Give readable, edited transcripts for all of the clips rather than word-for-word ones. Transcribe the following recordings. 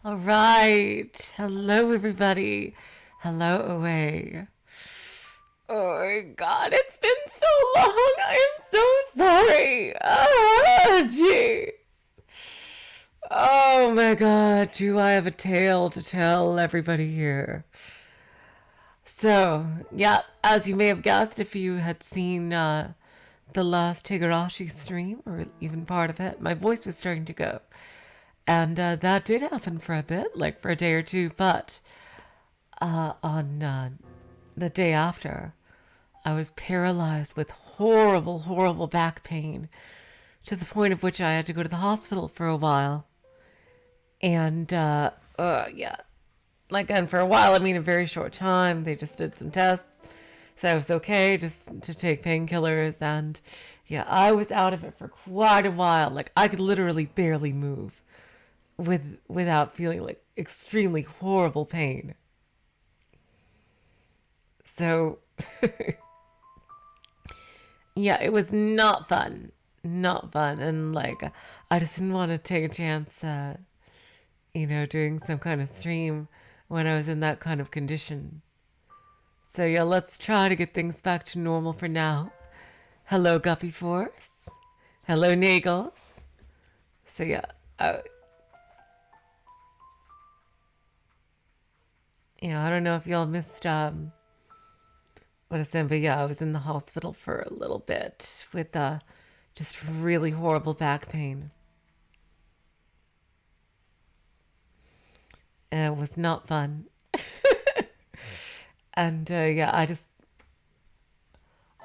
All right. Hello, everybody. Hello, away. Oh my God, it's been so long. I am so sorry. Oh, jeez. Oh my God, do I have a tale to tell everybody here? So, yeah, as you may have guessed, if you had seen the last Higurashi stream, or even part of it, my voice was starting to go. And that did happen for a bit, like for a day or two, but on the day after, I was paralyzed with horrible, horrible back pain to the point of which I had to go to the hospital for a while. And yeah, like, and for a while, I mean a very short time, they just did some tests. So I was okay just to take painkillers. And yeah, I was out of it for quite a while. Like, I could literally barely move without feeling like extremely horrible pain. So yeah, it was not fun. Not fun. And like, I just didn't want to take a chance, doing some kind of stream when I was in that kind of condition. So yeah, let's try to get things back to normal for now. Hello, Guppy Force. Hello, Nagels. So yeah, I don't know if y'all missed what I said, but yeah, I was in the hospital for a little bit with just really horrible back pain. And it was not fun. And yeah, I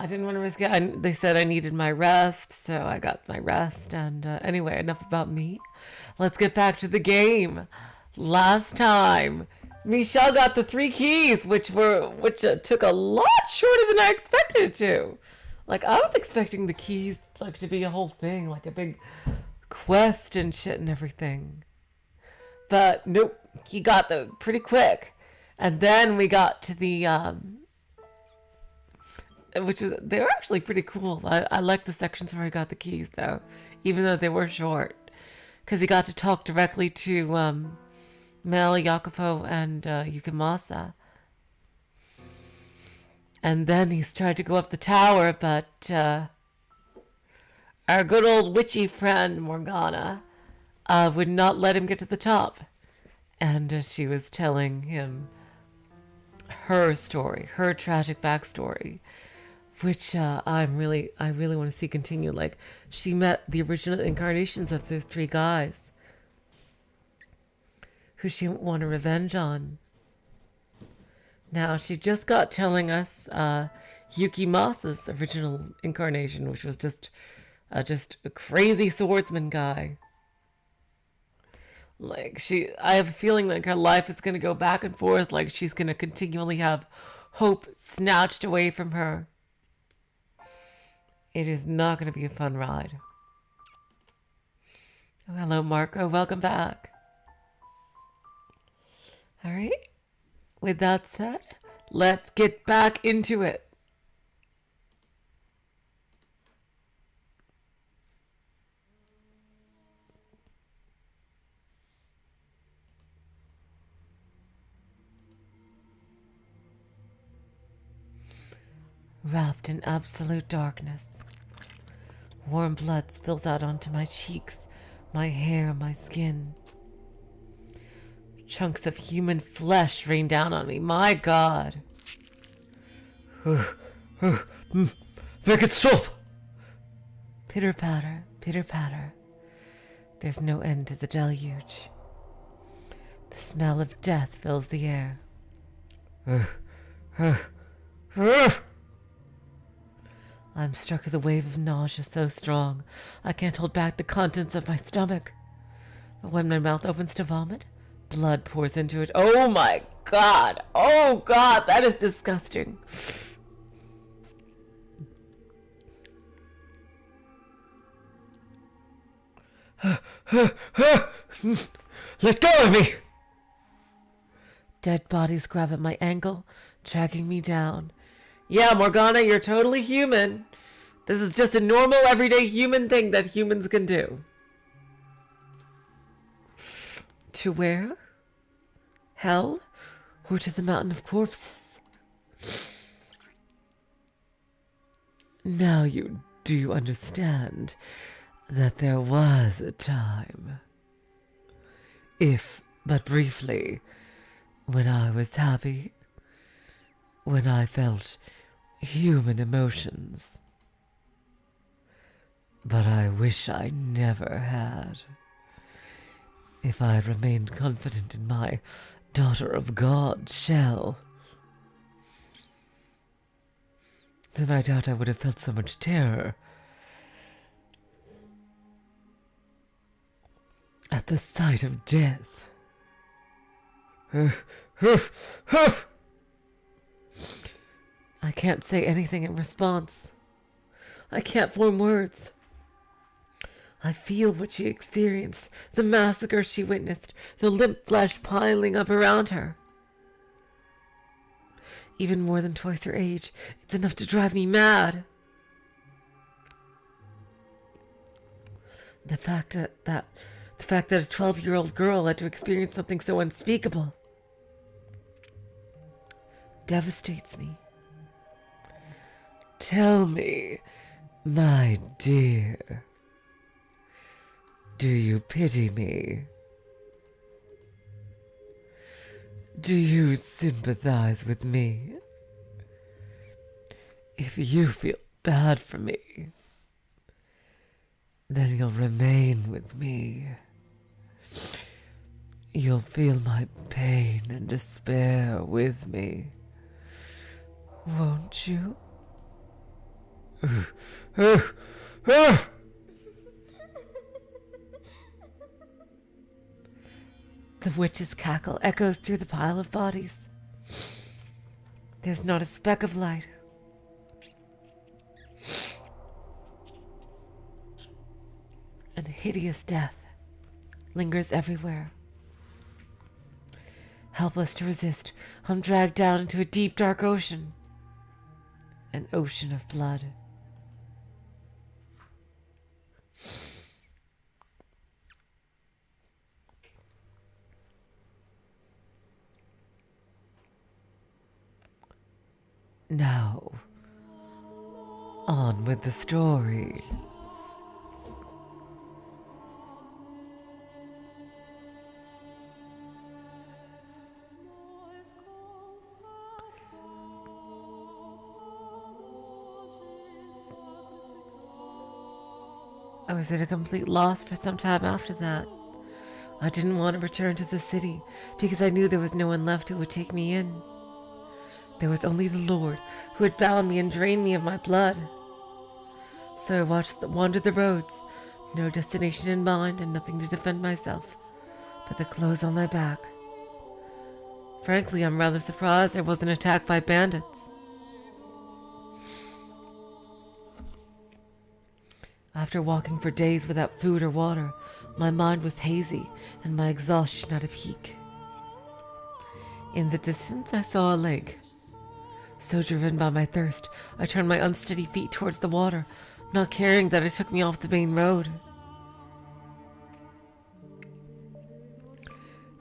didn't want to risk it. They said I needed my rest, so I got my rest. And anyway, enough about me. Let's get back to the game. Last time, Michel got the 3 keys, which took a lot shorter than I expected it to. Like, I was expecting the keys like to be a whole thing, like a big quest and shit and everything. But nope, he got them pretty quick. And then we got to the they were actually pretty cool. I like the sections where he got the keys though, even though they were short, because he got to talk directly to Mel, Yakupo, and Yukimasa. And then he's tried to go up the tower, but our good old witchy friend Morgana would not let him get to the top. And she was telling him her story, her tragic backstory, which I really want to see continue. Like, she met the original incarnations of those 3 guys who she wanted revenge on. Now, she just got telling us Yukimasa's original incarnation, which was just a crazy swordsman guy. Like, I have a feeling like her life is going to go back and forth. Like, she's going to continually have hope snatched away from her. It is not going to be a fun ride. Oh, hello, Marco. Welcome back. All right. With that said, let's get back into it. Wrapped in absolute darkness, warm blood spills out onto my cheeks, my hair, my skin. Chunks of human flesh rain down on me. My God. Make it stop! Pitter patter, pitter patter. There's no end to the deluge. The smell of death fills the air. I'm struck with a wave of nausea so strong I can't hold back the contents of my stomach. But when my mouth opens to vomit, blood pours into it. Oh my God! Oh God, that is disgusting. Let go of me! Dead bodies grab at my ankle, dragging me down. Yeah, Morgana, you're totally human. This is just a normal, everyday human thing that humans can do. To where? hell or to the mountain of corpses? Now do you understand that there was a time, if but briefly, when I was happy, when I felt human emotions. But I wish I never had. If I had remained confident in my daughter of God, Shell, then I doubt I would have felt so much terror at the sight of death. I can't say anything in response. I can't form words. I feel what she experienced, the massacre she witnessed, the limp flesh piling up around her. Even more than twice her age, it's enough to drive me mad. The fact that a 12-year-old girl had to experience something so unspeakable devastates me. Tell me, my dear, do you pity me? Do you sympathize with me? If you feel bad for me, then you'll remain with me. You'll feel my pain and despair with me. Won't you? The witch's cackle echoes through the pile of bodies. There's not a speck of light. And hideous death lingers everywhere. Helpless to resist, I'm dragged down into a deep, dark ocean. An ocean of blood. Now, on with the story. I was at a complete loss for some time after that. I didn't want to return to the city because I knew there was no one left who would take me in. There was only the Lord who had bound me and drained me of my blood. So I wandered the roads, no destination in mind and nothing to defend myself but the clothes on my back. Frankly, I'm rather surprised I wasn't attacked by bandits. After walking for days without food or water, my mind was hazy and my exhaustion at a peak. In the distance, I saw a lake. So driven by my thirst, I turned my unsteady feet towards the water, not caring that it took me off the main road.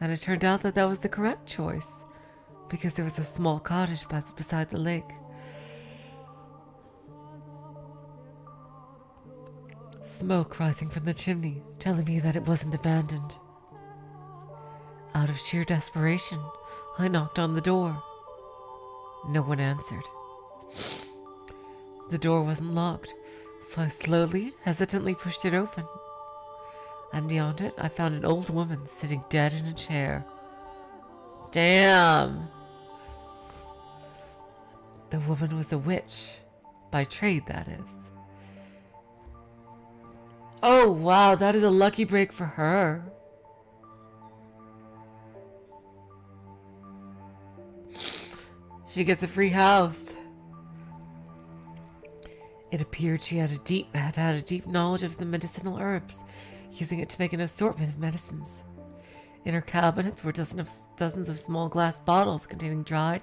And it turned out that was the correct choice, because there was a small cottage beside the lake. Smoke rising from the chimney, telling me that it wasn't abandoned. Out of sheer desperation, I knocked on the door. No one answered. The door wasn't locked, so I slowly, hesitantly pushed it open. And beyond it, I found an old woman sitting dead in a chair. Damn! The woman was a witch. By trade, that is. Oh, wow, that is a lucky break for her. She gets a free house. It appeared she had had a deep knowledge of the medicinal herbs, using it to make an assortment of medicines. In her cabinets were dozens of small glass bottles containing dried,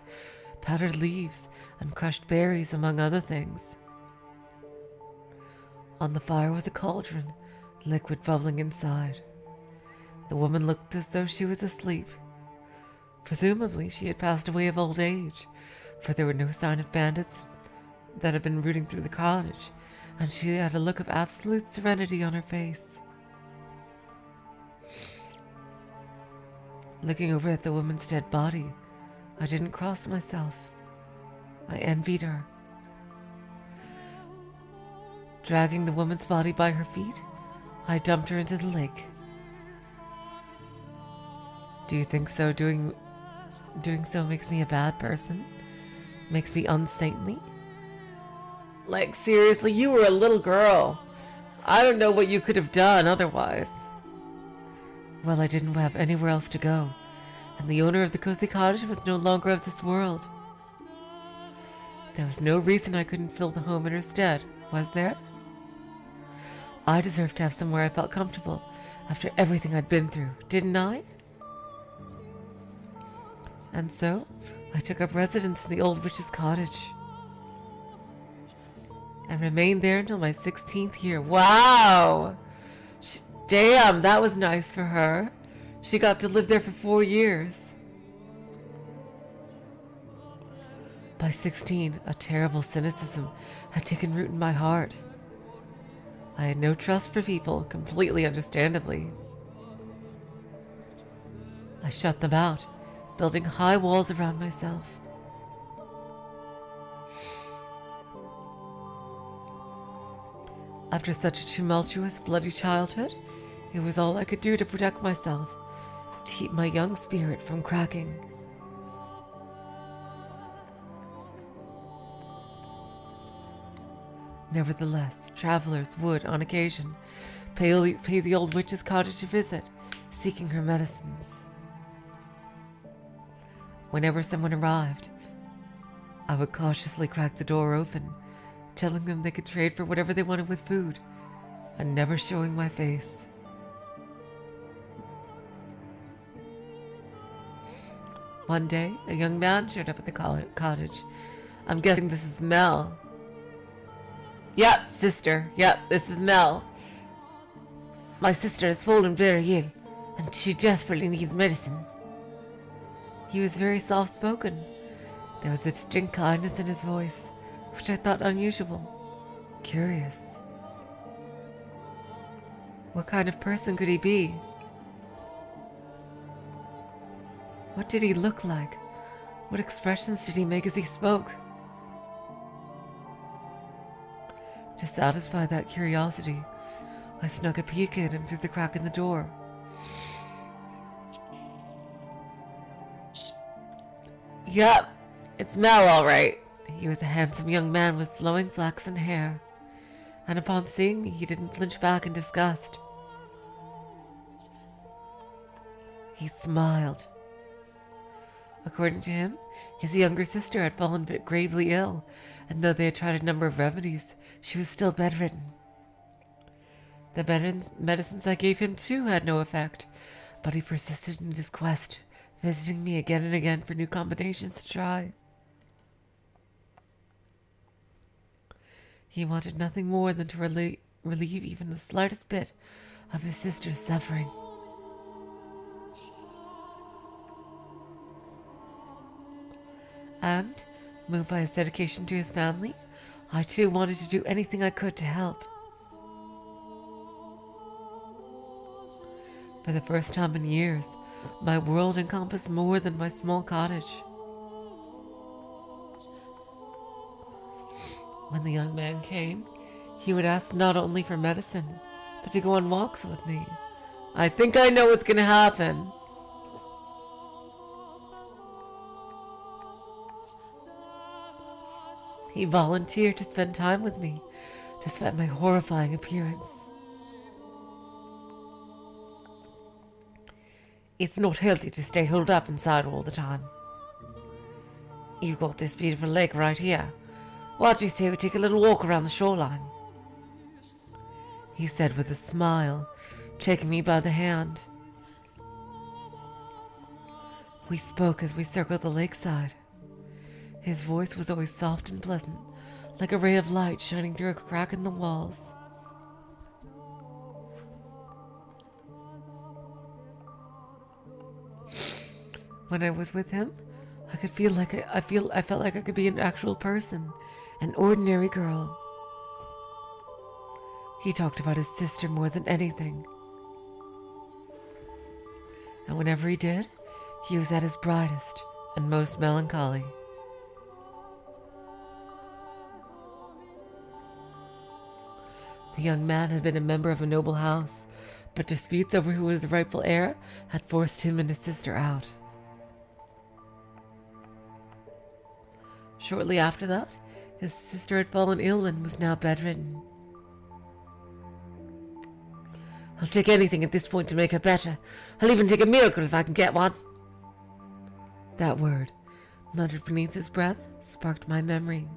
powdered leaves and crushed berries, among other things. On the fire was a cauldron, liquid bubbling inside. The woman looked as though she was asleep. Presumably, she had passed away of old age, for there were no sign of bandits that had been rooting through the cottage, and she had a look of absolute serenity on her face. Looking over at the woman's dead body, I didn't cross myself. I envied her. Dragging the woman's body by her feet, I dumped her into the lake. Do you think so? Doing so makes me a bad person? Makes me unsaintly? Like, seriously, you were a little girl. I don't know what you could have done otherwise. Well, I didn't have anywhere else to go, and the owner of the cozy cottage was no longer of this world. There was no reason I couldn't fill the home in her stead, was there? I deserved to have somewhere I felt comfortable after everything I'd been through, didn't I? And so, I took up residence in the old witch's cottage. I remained there until my 16th year. Wow! Damn, that was nice for her. She got to live there for 4 years. By 16, a terrible cynicism had taken root in my heart. I had no trust for people, completely understandably. I shut them out, building high walls around myself. After such a tumultuous, bloody childhood, it was all I could do to protect myself, to keep my young spirit from cracking. Nevertheless, travelers would, on occasion, pay the old witch's cottage a visit, seeking her medicines. Whenever someone arrived, I would cautiously crack the door open, telling them they could trade for whatever they wanted with food, and never showing my face. One day, a young man showed up at the cottage. I'm guessing this is Mel. Yep, sister. Yep, this is Mel. My sister has fallen very ill, and she desperately needs medicine. He was very soft-spoken. There was a distinct kindness in his voice, which I thought unusual. Curious. What kind of person could he be? What did he look like? What expressions did he make as he spoke? To satisfy that curiosity, I snuck a peek at him through the crack in the door. Yup, it's Mel, all right. He was a handsome young man with flowing flaxen hair, and upon seeing me, he didn't flinch back in disgust. He smiled. According to him, his younger sister had fallen gravely ill, and though they had tried a number of remedies, she was still bedridden. The medicines I gave him too had no effect, but he persisted in his quest, visiting me again and again for new combinations to try. He wanted nothing more than to relieve even the slightest bit of his sister's suffering. And, moved by his dedication to his family, I too wanted to do anything I could to help. For the first time in years, my world encompassed more than my small cottage. When the young man came, he would ask not only for medicine, but to go on walks with me. I think I know what's going to happen. He volunteered to spend time with me, despite my horrifying appearance. It's not healthy to stay holed up inside all the time. You've got this beautiful lake right here. What do you say we take a little walk around the shoreline? He said with a smile, taking me by the hand. We spoke as we circled the lakeside. His voice was always soft and pleasant, like a ray of light shining through a crack in the walls. When I was with him, I could feel like I felt like I could be an actual person, an ordinary girl. He talked about his sister more than anything. And whenever he did, he was at his brightest and most melancholy. The young man had been a member of a noble house, but disputes over who was the rightful heir had forced him and his sister out. Shortly after that, his sister had fallen ill and was now bedridden. I'll take anything at this point to make her better. I'll even take a miracle if I can get one. That word, muttered beneath his breath, sparked my memory.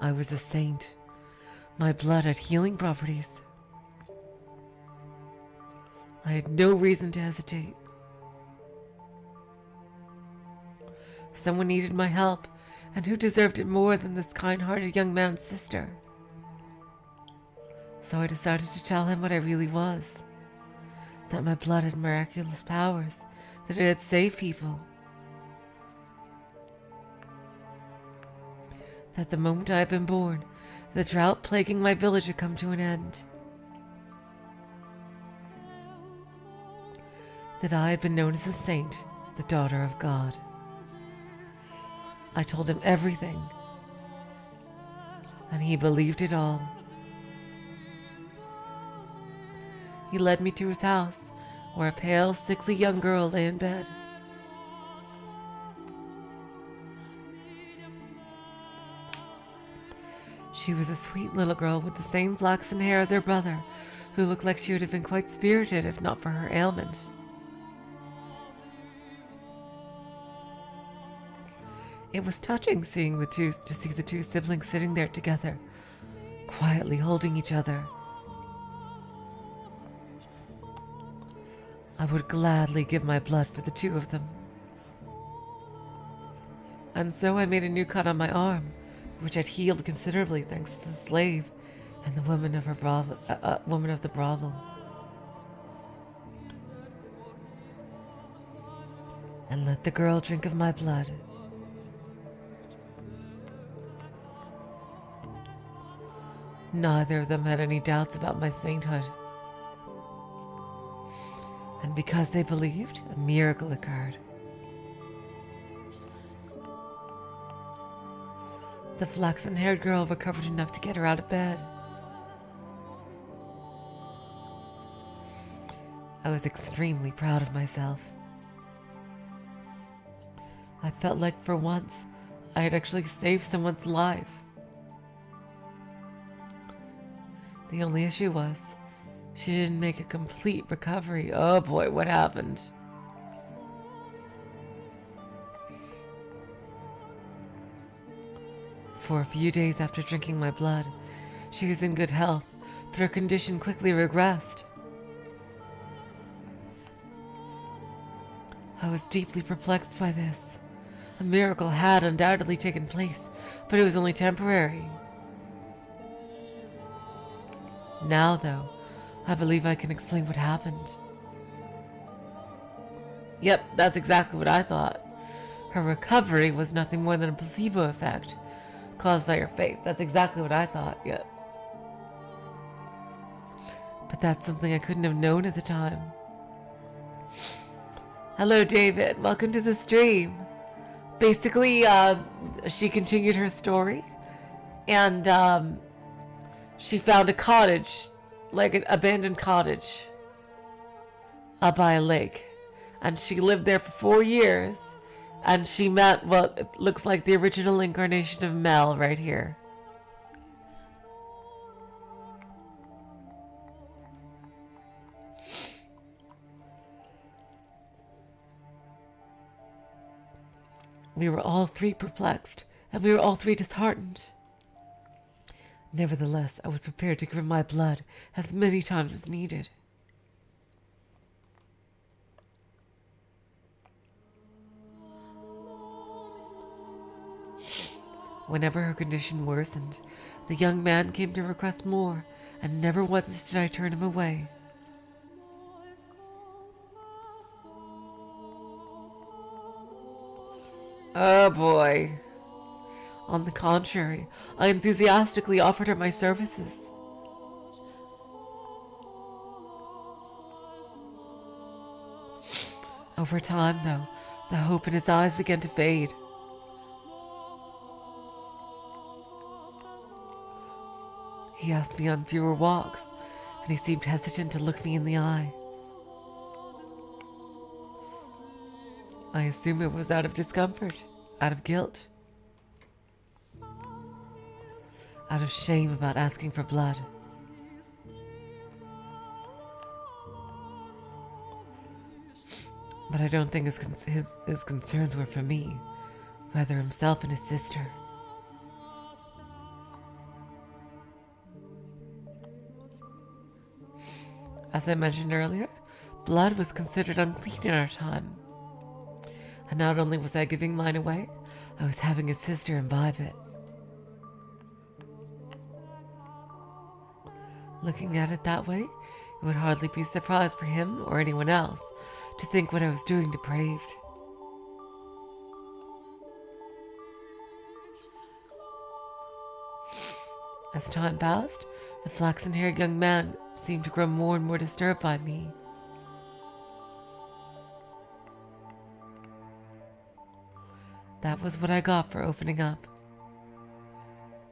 I was a saint. My blood had healing properties. I had no reason to hesitate. Someone needed my help, and who deserved it more than this kind-hearted young man's sister? So I decided to tell him what I really was. That my blood had miraculous powers, that it had saved people. That the moment I had been born, the drought plaguing my village had come to an end. That I had been known as a saint, the daughter of God. I told him everything, and he believed it all. He led me to his house, where a pale, sickly young girl lay in bed. She was a sweet little girl with the same flaxen hair as her brother, who looked like she would have been quite spirited if not for her ailment. It was touching to see the two siblings sitting there together, quietly holding each other. I would gladly give my blood for the two of them. And so I made a new cut on my arm, which had healed considerably thanks to the slave and the woman of the brothel. And let the girl drink of my blood. Neither of them had any doubts about my sainthood. And because they believed, a miracle occurred. The flaxen-haired girl recovered enough to get her out of bed. I was extremely proud of myself. I felt like for once I had actually saved someone's life. The only issue was, she didn't make a complete recovery. Oh boy, what happened? For a few days after drinking my blood, she was in good health, but her condition quickly regressed. I was deeply perplexed by this. A miracle had undoubtedly taken place, but it was only temporary. Now, though, I believe I can explain what happened. Yep, that's exactly what I thought. Her recovery was nothing more than a placebo effect caused by her faith. That's exactly what I thought, yep. But that's something I couldn't have known at the time. Hello, David. Welcome to the stream. Basically, she continued her story, and she found a cottage, like an abandoned cottage, up by a lake. And she lived there for 4 years. And she met what looks like the original incarnation of Mel right here. We were all three perplexed, and we were all three disheartened. Nevertheless, I was prepared to give her my blood as many times as needed. Whenever her condition worsened, the young man came to request more, and never once did I turn him away. Oh boy. On the contrary, I enthusiastically offered her my services. Over time, though, the hope in his eyes began to fade. He asked me on fewer walks, and he seemed hesitant to look me in the eye. I assume it was out of discomfort, out of guilt, out of shame about asking for blood. But I don't think his concerns were for me, rather himself and his sister. As I mentioned earlier, blood was considered unclean in our time. And not only was I giving mine away, I was having his sister imbibe it. Looking at it that way, it would hardly be a surprise for him or anyone else to think what I was doing depraved. As time passed, the flaxen-haired young man seemed to grow more and more disturbed by me. That was what I got for opening up.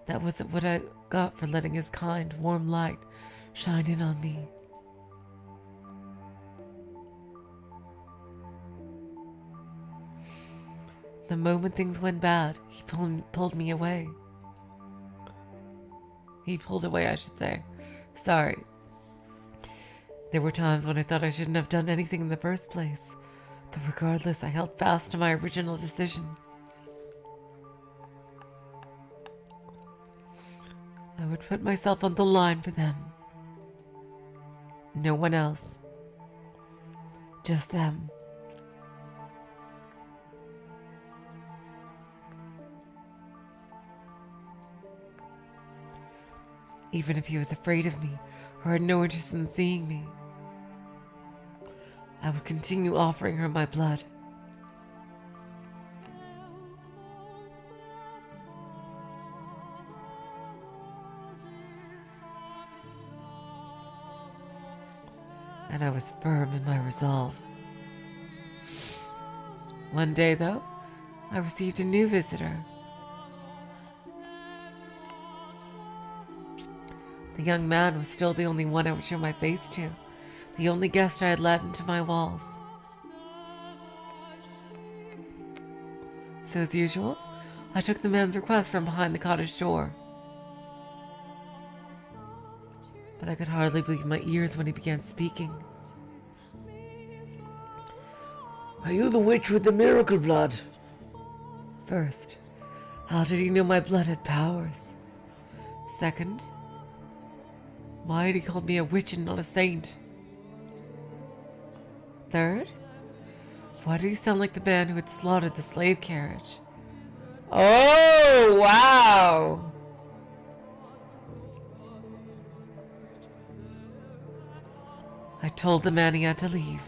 That was what I got for letting his kind, warm light shine in on me. The moment things went bad, he pulled me away. He pulled away, I should say. Sorry. There were times when I thought I shouldn't have done anything in the first place, but regardless, I held fast to my original decision. I would put myself on the line for them. No one else. Just them. Even if he was afraid of me or had no interest in seeing me, I would continue offering her my blood. And I was firm in my resolve. One day, though, I received a new visitor. The young man was still the only one I would show my face to, the only guest I had let into my walls. So as usual, I took the man's request from behind the cottage door. But I could hardly believe my ears when he began speaking. Are you the witch with the miracle blood? First, how did he know my blood had powers? Second, why had he called me a witch and not a saint? Third, why did he sound like the man who had slaughtered the slave carriage? Oh, wow! I told the man he had to leave.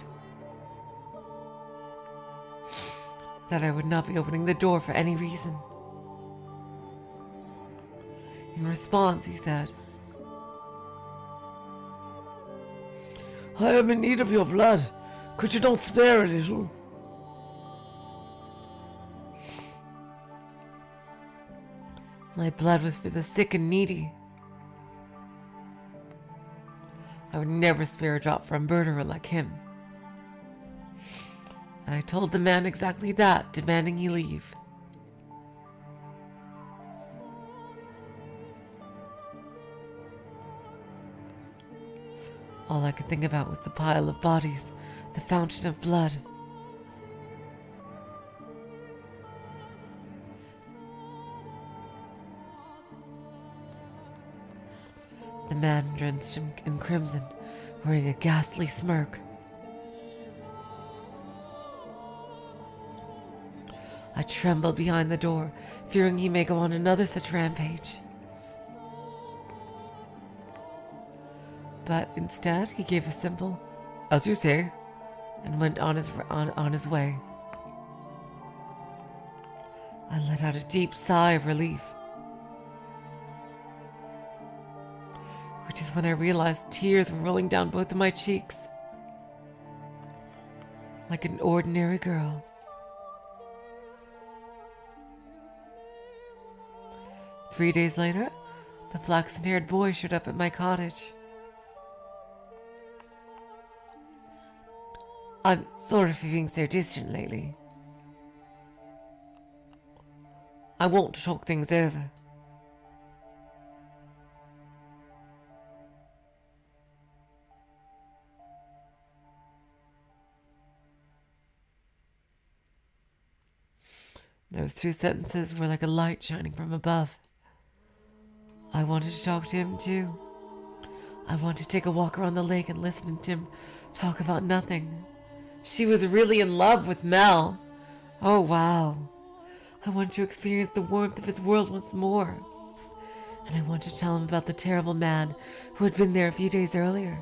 That I would not be opening the door for any reason. In response, he said, I am in need of your blood. Could you not spare a little? My blood was for the sick and needy. I would never spare a drop for a murderer like him. And I told the man exactly that, demanding he leave. All I could think about was the pile of bodies, the fountain of blood. The man drenched in crimson, wearing a ghastly smirk. I trembled behind the door, fearing he may go on another such rampage. But instead, he gave a simple, "As you say," and went on his way. I let out a deep sigh of relief, which is when I realized tears were rolling down both of my cheeks, like an ordinary girl. 3 days later, the flaxen-haired boy showed up at my cottage. I'm sort of feeling so distant lately. I want to talk things over. Those 2 sentences were like a light shining from above. I wanted to talk to him too. I wanted to take a walk around the lake and listen to him talk about nothing. She was really in love with Mel. Oh, wow. I wanted to experience the warmth of his world once more. And I wanted to tell him about the terrible man who had been there a few days earlier.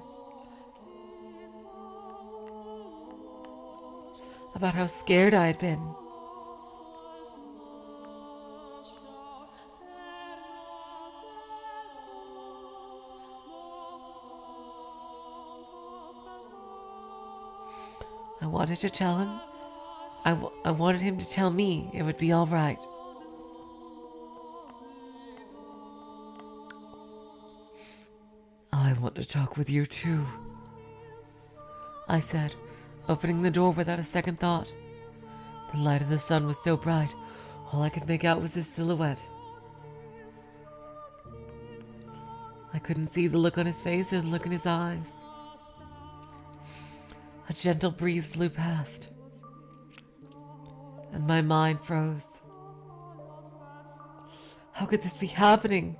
About how scared I had been. I wanted to tell him. I wanted him to tell me it would be all right. I want to talk with you too, I said, opening the door without a second thought. The light of the sun was so bright, all I could make out was his silhouette. I couldn't see the look on his face or the look in his eyes. A gentle breeze blew past, and my mind froze. How could this be happening?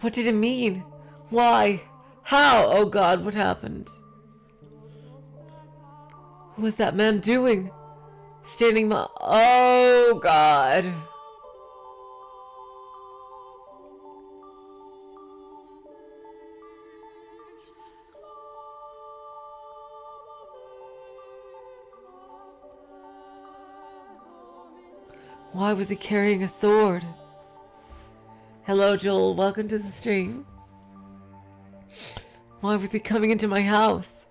What did it mean? Why? How? Oh God, what happened? What was that man doing? Standing my... Oh God. Why was he carrying a sword? Hello, Joel. Welcome to the stream. Why was he coming into my house?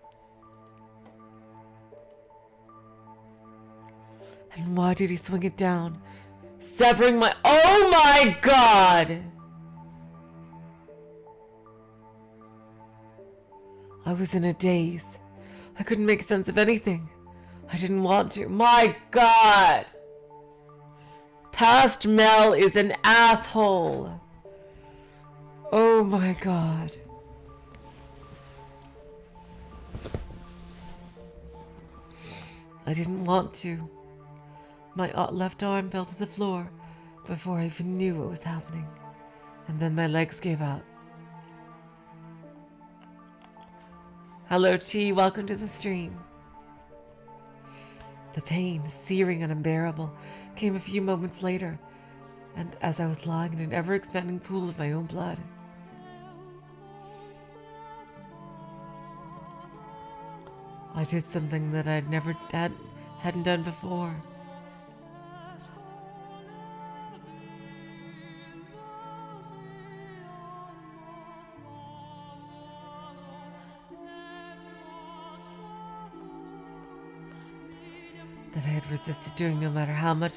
And why did he swing it down, severing my... Oh my God! I was in a daze. I couldn't make sense of anything. I didn't want to. My God! Past Mel is an asshole. Oh my God. I didn't want to. My left arm fell to the floor before I even knew what was happening. And then my legs gave out. Hello, T. Welcome to the stream. The pain, searing and unbearable, came a few moments later, and as I was lying in an ever-expanding pool of my own blood. I did something that I'd never hadn't done before. That I had resisted doing no matter how much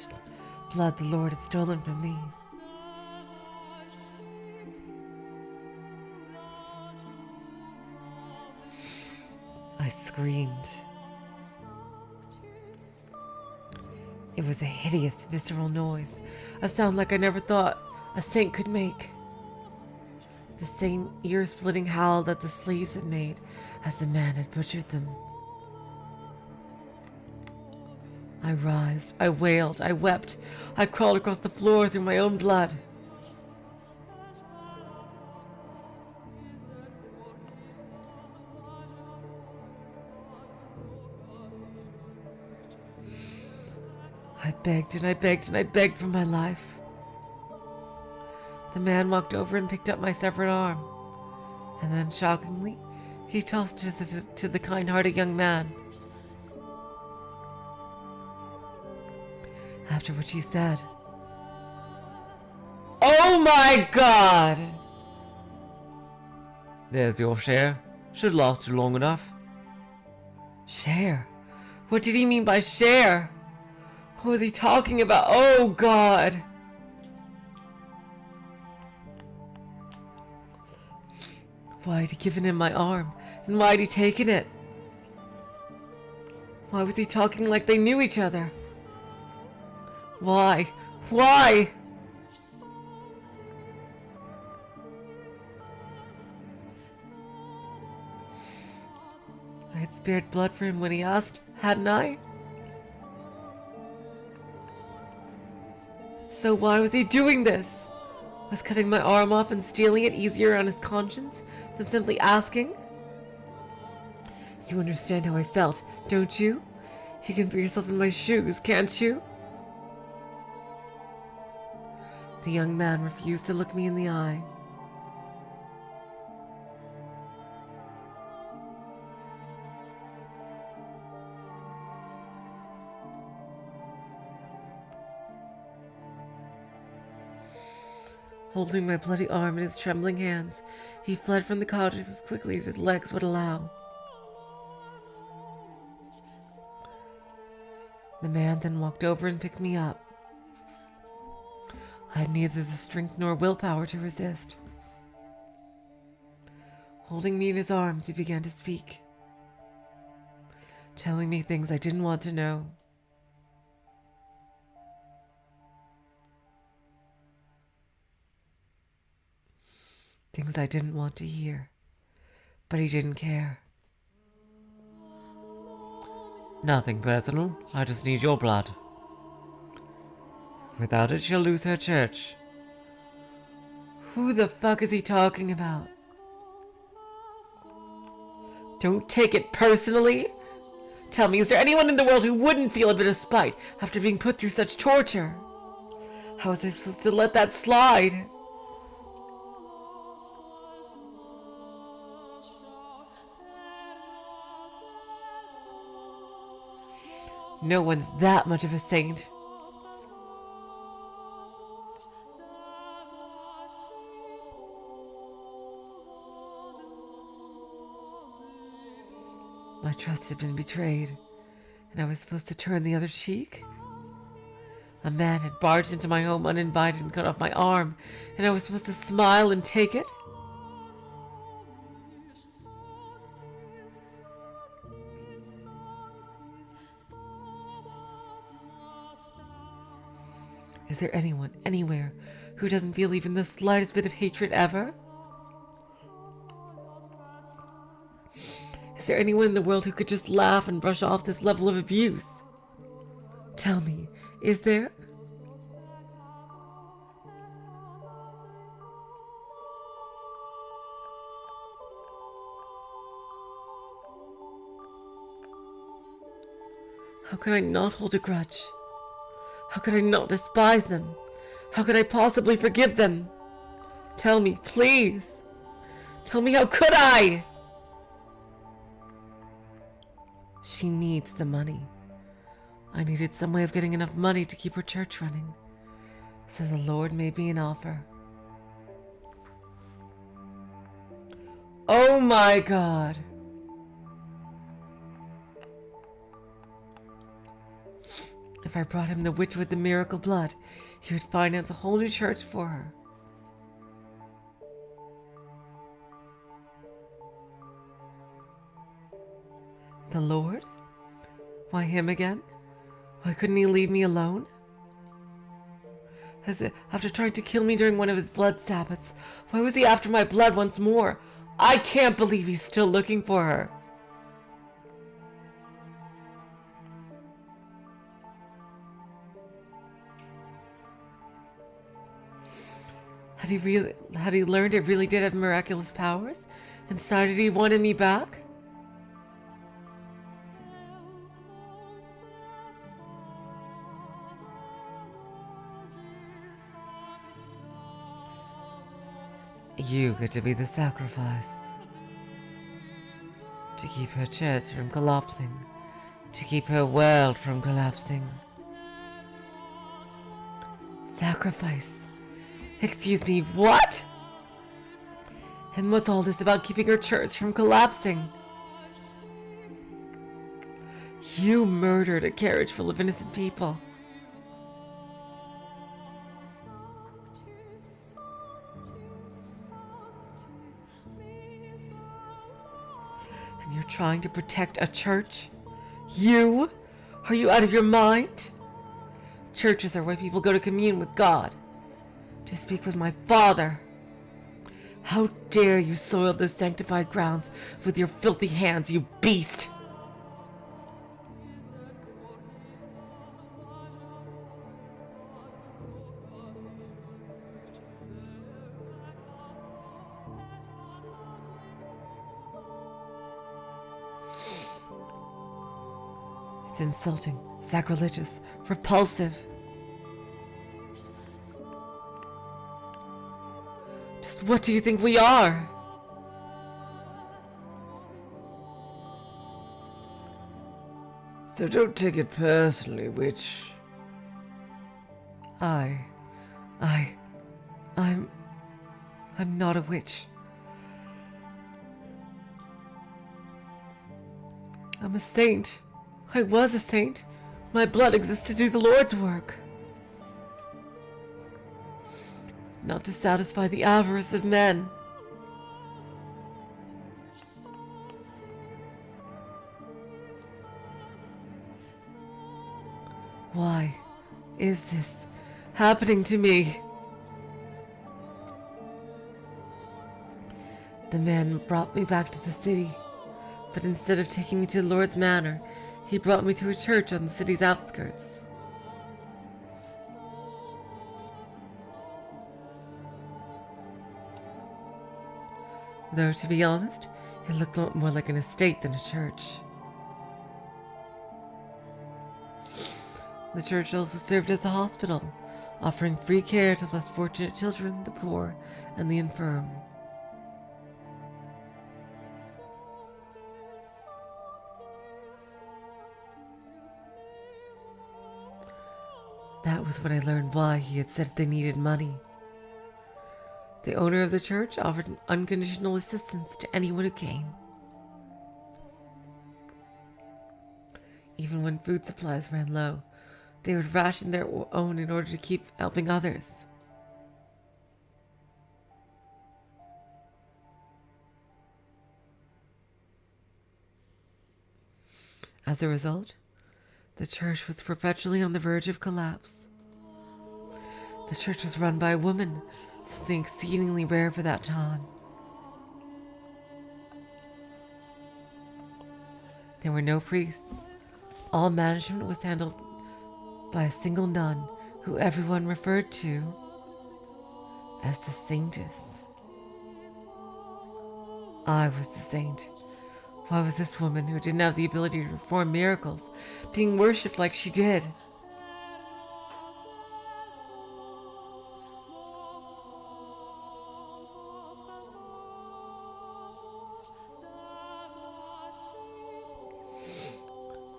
blood the Lord had stolen from me. I screamed. It was a hideous, visceral noise, a sound like I never thought a saint could make. The same ear-splitting howl that the slaves had made as the man had butchered them. I writhed, I wailed, I wept, I crawled across the floor through my own blood. I begged and I begged and I begged for my life. The man walked over and picked up my severed arm, and then, shockingly, he tossed it to the kind-hearted young man. After what he said, Oh my god! There's your share. Should last you long enough. Share? What did he mean by share? What was he talking about? Oh god! Why had he given him my arm? And why had he taken it? Why was he talking like they knew each other? Why? Why? I had spared blood for him when he asked, hadn't I? So why was he doing this? Was cutting my arm off and stealing it easier on his conscience than simply asking? You understand how I felt, don't you? You can put yourself in my shoes, can't you? The young man refused to look me in the eye. Holding my bloody arm in his trembling hands, he fled from the cottage as quickly as his legs would allow. The man then walked over and picked me up. I had neither the strength nor willpower to resist. Holding me in his arms, he began to speak, telling me things I didn't want to know. Things I didn't want to hear, but he didn't care. Nothing personal. I just need your blood. Without it, she'll lose her church. Who the fuck is he talking about? Don't take it personally. Tell me, is there anyone in the world who wouldn't feel a bit of spite after being put through such torture? How was I supposed to let that slide? No one's that much of a saint. My trust had been betrayed, and I was supposed to turn the other cheek? A man had barged into my home uninvited and cut off my arm, and I was supposed to smile and take it? Is there anyone, anywhere, who doesn't feel even the slightest bit of hatred ever? Is there anyone in the world who could just laugh and brush off this level of abuse? Tell me, is there? How could I not hold a grudge? How could I not despise them? How could I possibly forgive them? Tell me, please. Tell me, how could I? She needs the money. I needed some way of getting enough money to keep her church running. So the Lord made me an offer. Oh my God. If I brought him the witch with the miracle blood, he would finance a whole new church for her. The Lord? Why him again? Why couldn't he leave me alone? After trying to kill me during one of his blood Sabbaths, why was he after my blood once more? I can't believe he's still looking for her. Had he learned it really did have miraculous powers? And started he wanting me back? You get to be the sacrifice. To keep her church from collapsing. To keep her world from collapsing. Sacrifice. Excuse me, what? And what's all this about keeping her church from collapsing? You murdered a carriage full of innocent people. And you're trying to protect a church? You? Are you out of your mind? Churches are where people go to commune with God, to speak with my Father. How dare you soil those sanctified grounds with your filthy hands, you beast! It's insulting, sacrilegious, repulsive. Just what do you think we are? So don't take it personally, witch. I'm not a witch. I'm a saint. I was a saint. My blood exists to do the Lord's work. Not to satisfy the avarice of men. Why is this happening to me? The man brought me back to the city, but instead of taking me to the Lord's manor, he brought me to a church on the city's outskirts. Though, to be honest, it looked more like an estate than a church. The church also served as a hospital, offering free care to less fortunate children, the poor, and the infirm. That was when I learned why he had said they needed money. The owner of the church offered unconditional assistance to anyone who came. Even when food supplies ran low, they would ration their own in order to keep helping others. As a result, the church was perpetually on the verge of collapse. The church was run by a woman, something exceedingly rare for that time. There were no priests. All management was handled by a single nun who everyone referred to as the saintess. I was the saint. Why was this woman, who didn't have the ability to perform miracles, being worshipped like she did?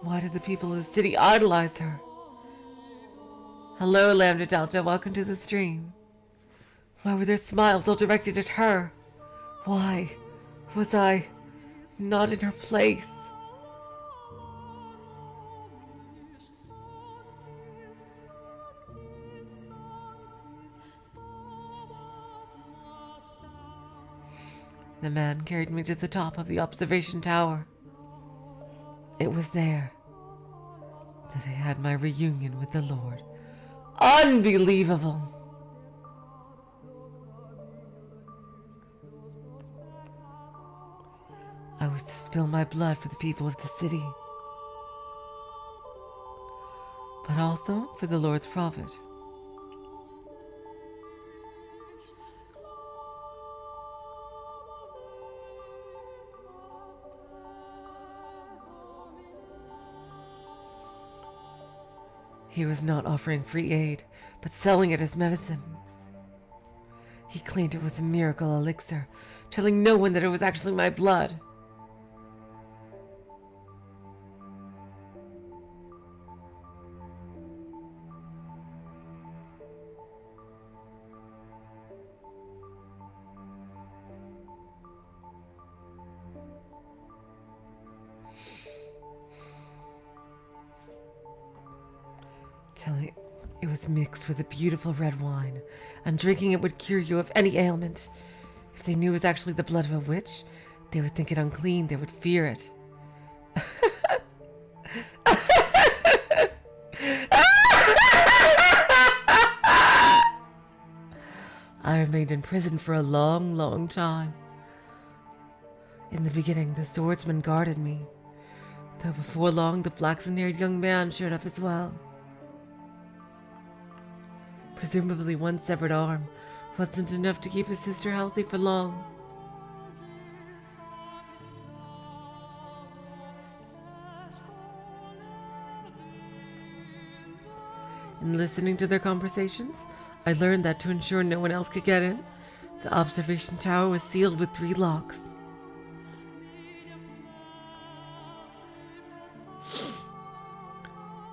Why did the people of the city idolize her? Hello, Lambda Delta, welcome to the stream. Why were their smiles all directed at her? Why was I not in her place? The man carried me to the top of the observation tower. It was there that I had my reunion with the Lord. Unbelievable! I was to spill my blood for the people of the city, but also for the Lord's profit. He was not offering free aid, but selling it as medicine. He claimed it was a miracle elixir, telling no one that it was actually my blood. telling it was mixed with a beautiful red wine, and drinking it would cure you of any ailment. If they knew it was actually the blood of a witch, they would think it unclean, they would fear it. I remained in prison for a long, long time. In the beginning, the swordsman guarded me, though before long the flaxen-haired young man showed up as well. Presumably one severed arm wasn't enough to keep his sister healthy for long. In listening to their conversations, I learned that to ensure no one else could get in, the observation tower was sealed with 3 locks.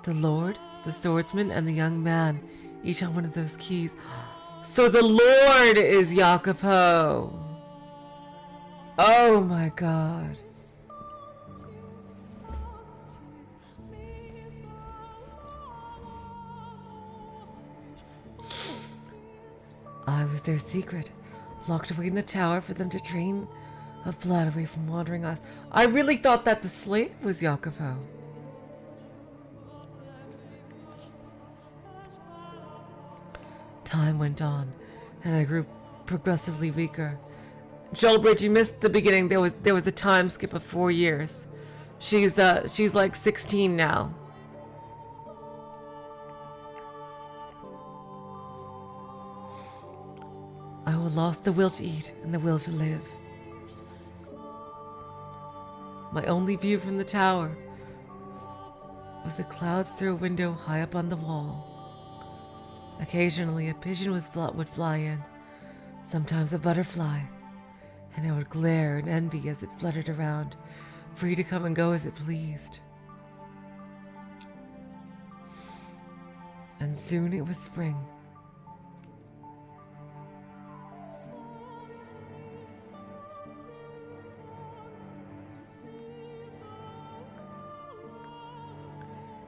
The Lord, the swordsman, and the young man each had one of those keys. So the Lord is Jacopo! Oh my god. I was their secret, locked away in the tower for them to drain of blood away from wandering eyes. I really thought that the slave was Jacopo. Time went on, and I grew progressively weaker. Joelbridge, you missed the beginning. There was a time skip of 4 years. She's like 16 now. I lost the will to eat and the will to live. My only view from the tower was the clouds through a window high up on the wall. Occasionally a pigeon would fly in, sometimes a butterfly, and I would glare in envy as it fluttered around, free to come and go as it pleased. And soon it was spring.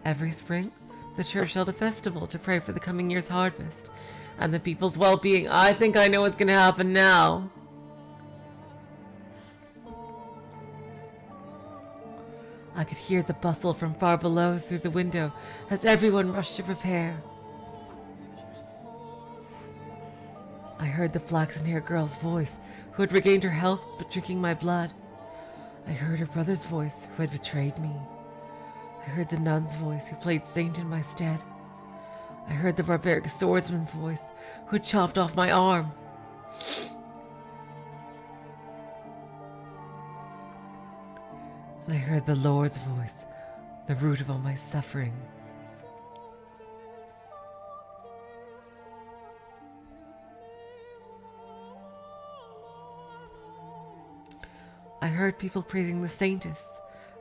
Every spring, the church held a festival to pray for the coming year's harvest and the people's well-being. I think I know what's going to happen now. I could hear the bustle from far below through the window as everyone rushed to prepare. I heard the flaxen-haired girl's voice, who had regained her health by drinking my blood. I heard her brother's voice, who had betrayed me. I heard the nun's voice, who played saint in my stead. I heard the barbaric swordsman's voice, who had chopped off my arm. And I heard the Lord's voice, the root of all my suffering. I heard people praising the saintess,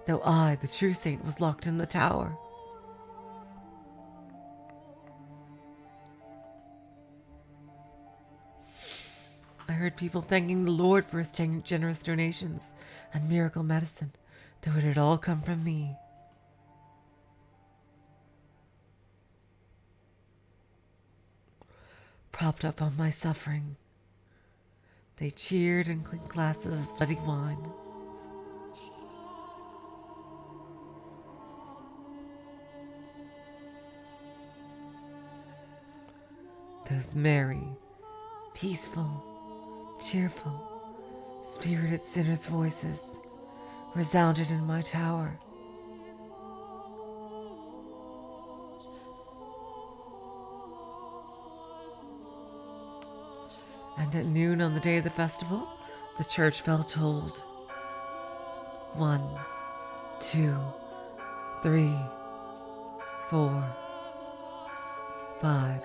though I, the true saint, was locked in the tower. I heard people thanking the Lord for his generous donations and miracle medicine, though it had all come from me. Propped up on my suffering, they cheered and clinked glasses of bloody wine. Those merry, peaceful, cheerful, spirited sinners' voices resounded in my tower. And at noon on the day of the festival, the church bell tolled. 1, 2, 3, 4, 5,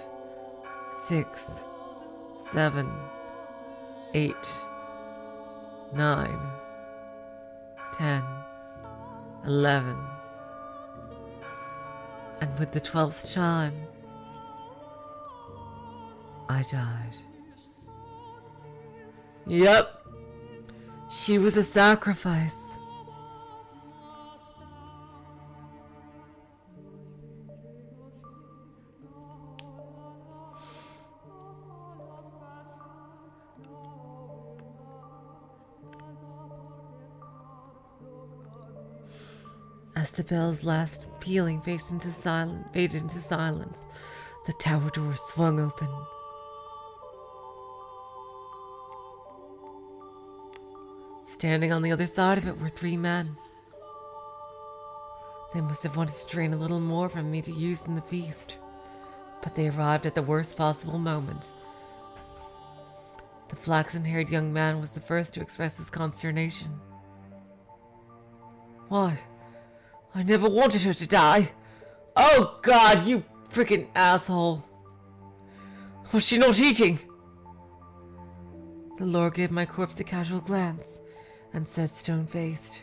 6, 7, 8, 9, 10, 11. And with the 12th chime, I died. Yep, she was a sacrifice. As the bell's last pealing faded into silence, the tower door swung open. Standing on the other side of it were 3 men. They must have wanted to drain a little more from me to use in the feast, but they arrived at the worst possible moment. The flaxen-haired young man was the first to express his consternation. "Why, I never wanted her to die. Oh God, you freaking asshole. Was she not eating?" The Lord gave my corpse a casual glance and said stone-faced,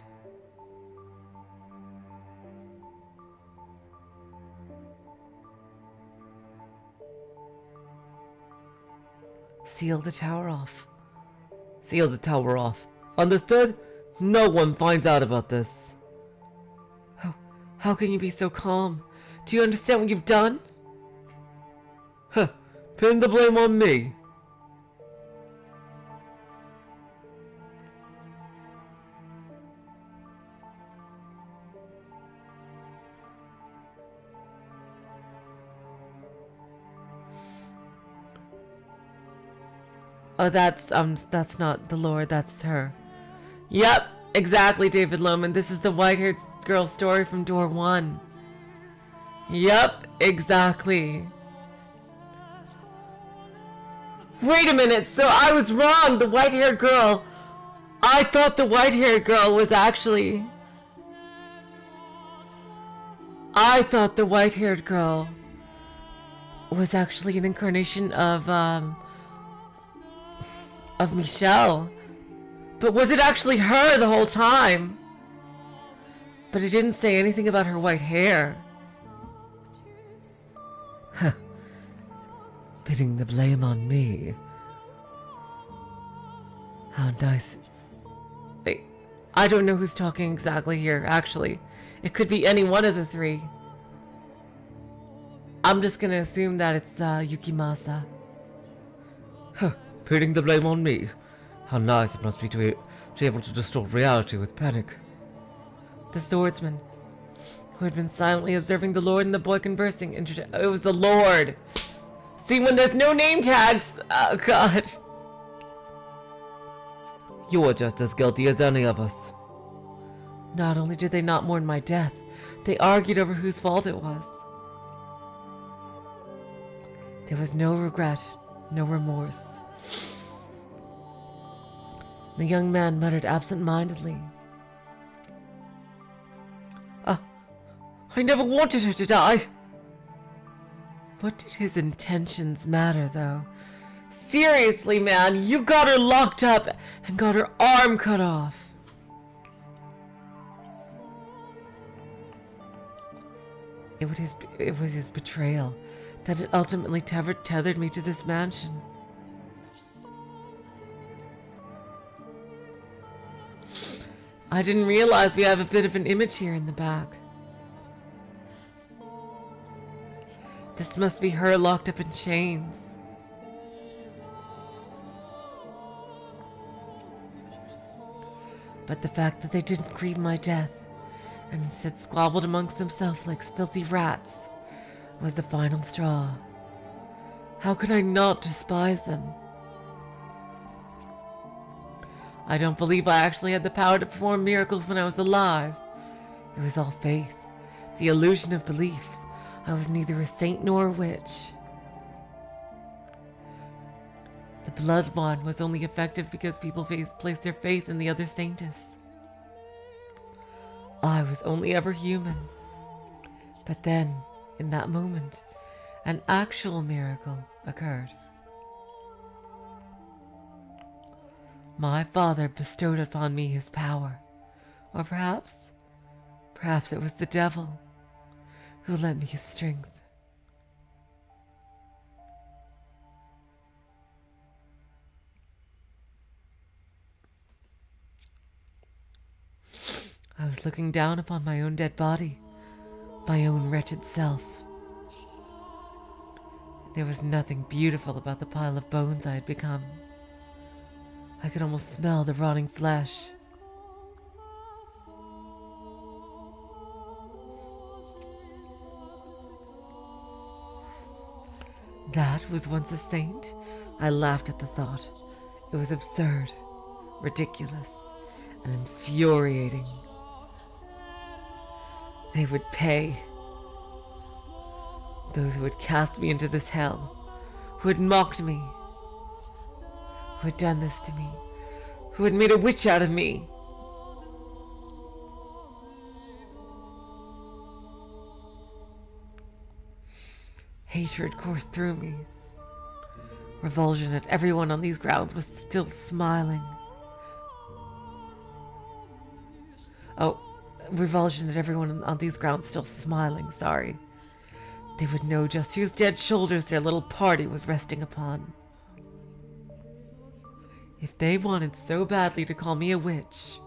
"Seal the tower off." Seal the tower off. Understood? No one finds out about this. How can you be so calm? Do you understand what you've done? Huh. Pin the blame on me. Oh, that's not the Lord, that's her. Yep, exactly, David Lohman. This is the white-haired girl story from door 1. Yep, exactly. Wait a minute, so I was wrong. The white-haired girl. I thought the white-haired girl was actually... I thought the white-haired girl was actually an incarnation of Michel. But was it actually her the whole time? But it didn't say anything about her white hair. Huh. Pinning the blame on me. How nice. I don't know who's talking exactly here, actually. It could be any one of the 3. I'm just gonna assume that it's Yukimasa. Huh. Pinning the blame on me. How nice it must be to be able to distort reality with panic. The swordsman, who had been silently observing the Lord and the boy conversing, it was the Lord. See, when there's no name tags, oh God. You are just as guilty as any of us. Not only did they not mourn my death, they argued over whose fault it was. There was no regret, no remorse. The young man muttered absent-mindedly, "I never wanted her to die." What did his intentions matter, though? Seriously, man, you got her locked up and got her arm cut off. It was his betrayal that had ultimately tethered me to this mansion. I didn't realize we have a bit of an image here in the back. This must be her locked up in chains. But the fact that they didn't grieve my death and instead squabbled amongst themselves like filthy rats was the final straw. How could I not despise them? I don't believe I actually had the power to perform miracles when I was alive. It was all faith, the illusion of belief. I was neither a saint nor a witch. The blood wand was only effective because people placed their faith in the other saintess. I was only ever human. But then, in that moment, an actual miracle occurred. My father bestowed upon me his power. Or perhaps it was the devil who lent me his strength. I was looking down upon my own dead body, my own wretched self. There was nothing beautiful about the pile of bones I had become. I could almost smell the rotting flesh. That was once a saint? I laughed at the thought. It was absurd, ridiculous, and infuriating. They would pay. Those who had cast me into this hell, who had mocked me, who had done this to me, who had made a witch out of me. Hatred coursed through me. Revulsion at everyone on these grounds was still smiling. Revulsion at everyone on these grounds still smiling, sorry. They would know just whose dead shoulders their little party was resting upon. If they wanted so badly to call me a witch,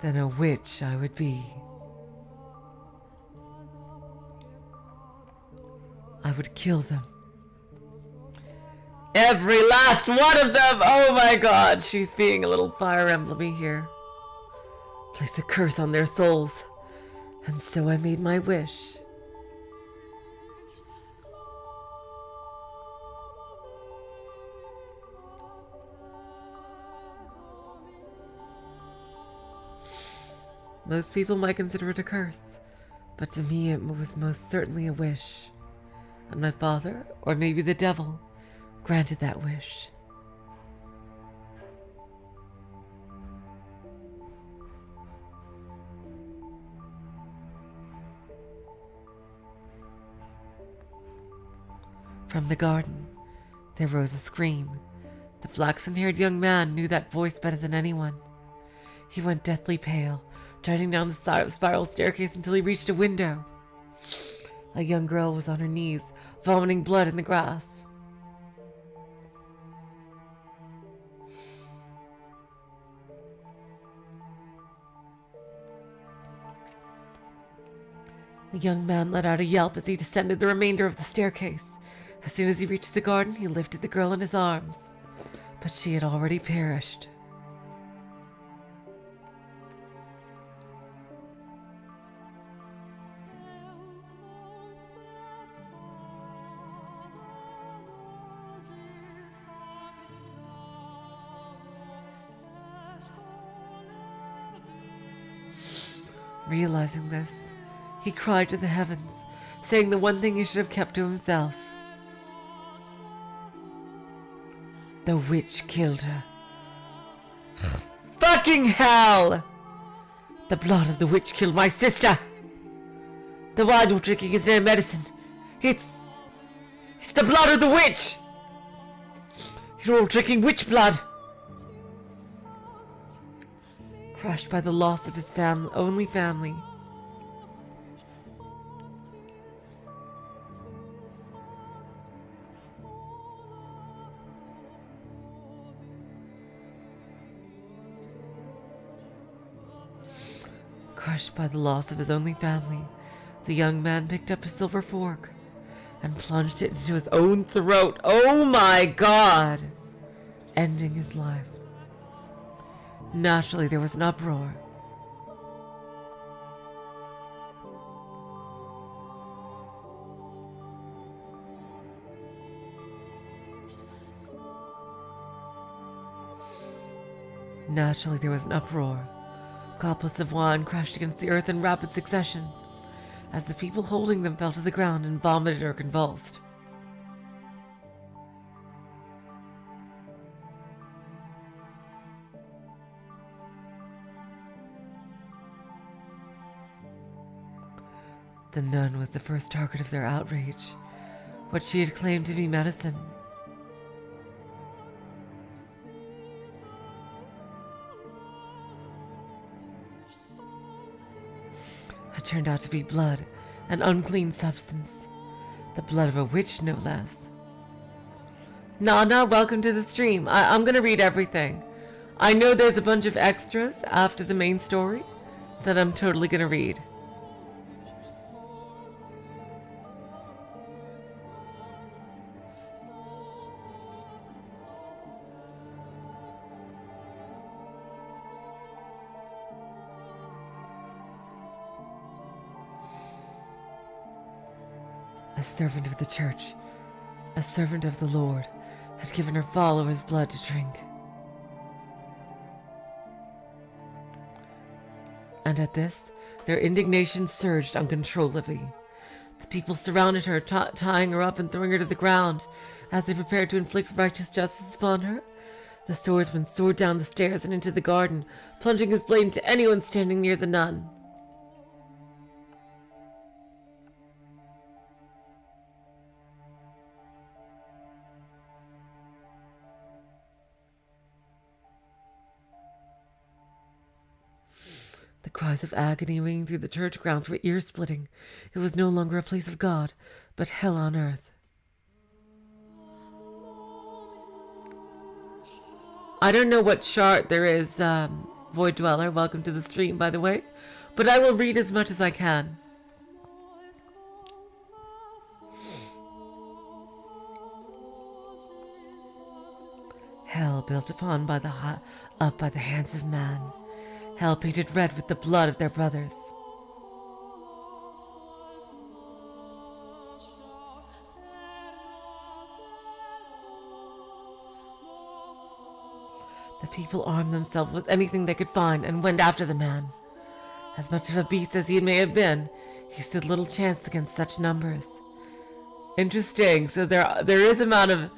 then a witch I would be. I would kill them. Every last one of them! Oh my god, she's being a little Fire Emblem-y here. Place a curse on their souls. And so I made my wish. Most people might consider it a curse, but to me it was most certainly a wish. And my father, or maybe the devil, granted that wish. From the garden, there rose a scream. The flaxen-haired young man knew that voice better than anyone. He went deathly pale, darting down the spiral staircase until he reached a window. A young girl was on her knees, vomiting blood in the grass. The young man let out a yelp as he descended the remainder of the staircase. As soon as he reached the garden, he lifted the girl in his arms, but she had already perished. Realizing this, he cried to the heavens, saying the one thing he should have kept to himself. The witch killed her. Fucking hell! The blood of the witch killed my sister! The wine you're drinking is no medicine. It's the blood of the witch! You're all drinking witch blood! Crushed by the loss of his only family. Crushed by the loss of his only family, the young man picked up a silver fork and plunged it into his own throat. Oh my God! Ending his life. Naturally, there was an uproar. Goblets of wine crashed against the earth in rapid succession, as the people holding them fell to the ground and vomited or convulsed. The nun was the first target of their outrage, what she had claimed to be medicine. It turned out to be blood, an unclean substance. The blood of a witch, no less. Nana, welcome to the stream. I'm gonna read everything. I know there's a bunch of extras after the main story that I'm totally gonna read. A servant of the church, a servant of the Lord, had given her followers blood to drink. And at this, their indignation surged uncontrollably. The people surrounded her, tying her up and throwing her to the ground. As they prepared to inflict righteous justice upon her, the swordsman soared down the stairs and into the garden, plunging his blade into anyone standing near the nun. The cries of agony ringing through the church grounds were ear-splitting. It was no longer a place of God, but hell on earth. I don't know what chart there is, Void Dweller. Welcome to the stream, by the way. But I will read as much as I can. Hell built upon up by the hands of man. Hell painted red with the blood of their brothers. The people armed themselves with anything they could find and went after the man. As much of a beast as he may have been, he stood little chance against such numbers. Interesting. So there is amount of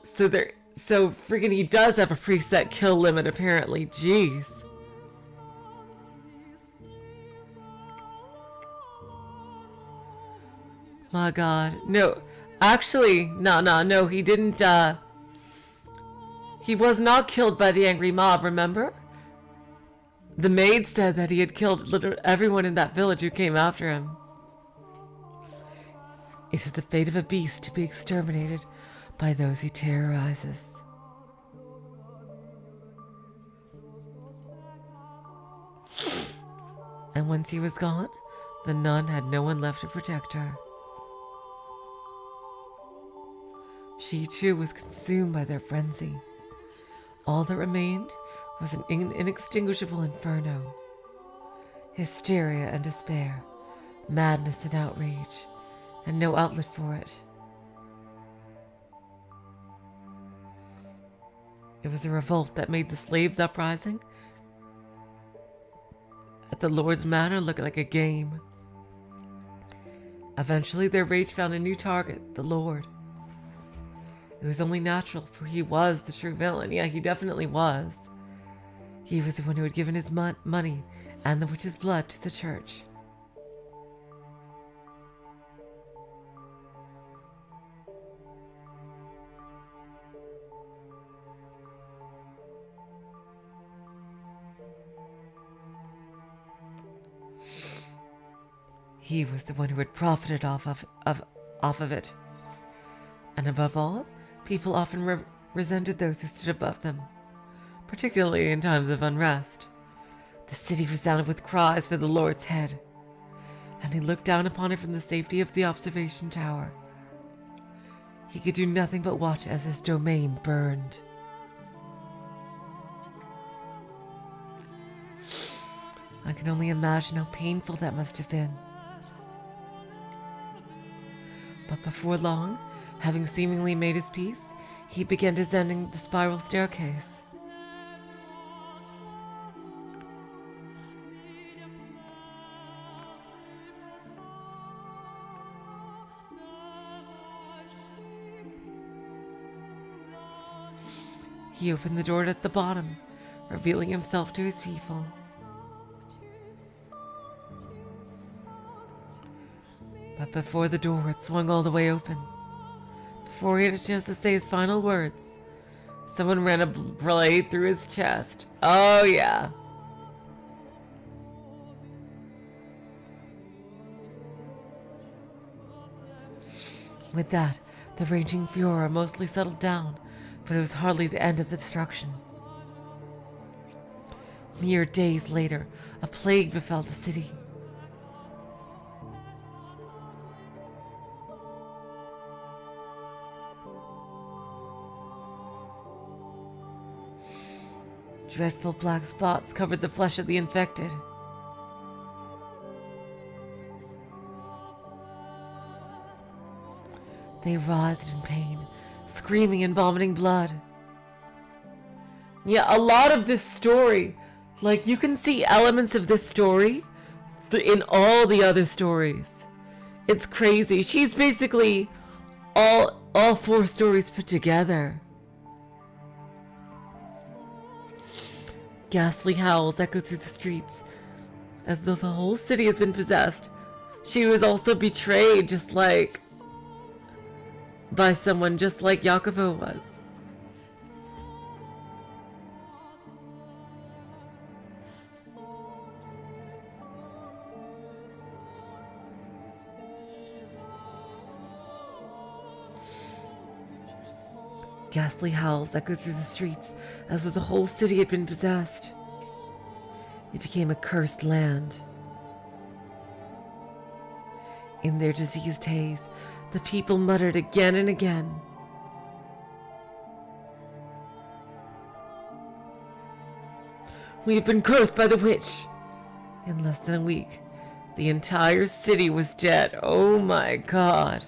so freaking he does have a preset kill limit apparently. Jeez. My God. No. Actually, no, he didn't, he was not killed by the angry mob, remember? The maid said that he had killed literally everyone in that village who came after him. It is the fate of a beast to be exterminated by those he terrorizes. And once he was gone, the nun had no one left to protect her. She too was consumed by their frenzy. All that remained was an inextinguishable inferno. Hysteria and despair, madness and outrage, and no outlet for it. It was a revolt that made the slaves' uprising at the Lord's Manor look like a game. Eventually their rage found a new target, the Lord. It was only natural, for he was the true villain. Yeah, he definitely was. He was the one who had given his money and the witch's blood to the church. He was the one who had profited off of it. And above all, people often resented those who stood above them, particularly in times of unrest. The city resounded with cries for the Lord's head, and he looked down upon it from the safety of the observation tower. He could do nothing but watch as his domain burned. I can only imagine how painful that must have been. But before long, having seemingly made his peace, he began descending the spiral staircase. He opened the door at the bottom, revealing himself to his people. But before the door had swung all the way open, before he had a chance to say his final words, someone ran a blade through his chest. Oh, yeah. With that, the raging furor mostly settled down, but it was hardly the end of the destruction. Mere days later, a plague befell the city. Dreadful black spots covered the flesh of the infected. They writhed in pain, screaming and vomiting blood. Yeah, a lot of this story, like you can see elements of this story in all the other stories. It's crazy. She's basically all four stories put together. Ghastly howls echo through the streets, as though the whole city has been possessed. She was also betrayed, just like by someone, just like Yakovo was. Ghastly howls echoed through the streets, as though the whole city had been possessed. It became a cursed land. In their diseased haze, the people muttered again and again. "We have been cursed by the witch." In less than a week, the entire city was dead. Oh my god.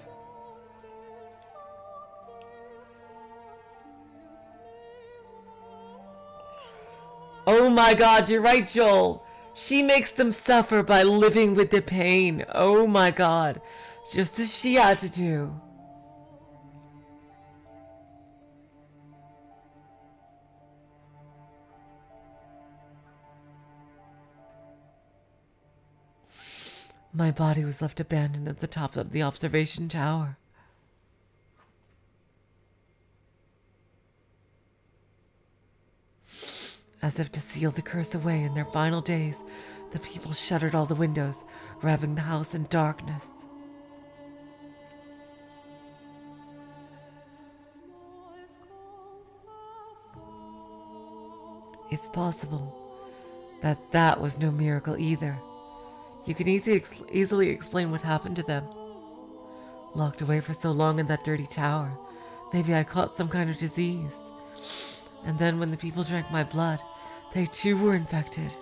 Oh my god, you're right, Joel. She makes them suffer by living with the pain. Oh my god. Just as she had to do. My body was left abandoned at the top of the observation tower. As if to seal the curse away in their final days, the people shuttered all the windows, wrapping the house in darkness. It's possible that that was no miracle either. You can easily explain what happened to them. Locked away for so long in that dirty tower, maybe I caught some kind of disease. And then when the people drank my blood, they too were infected.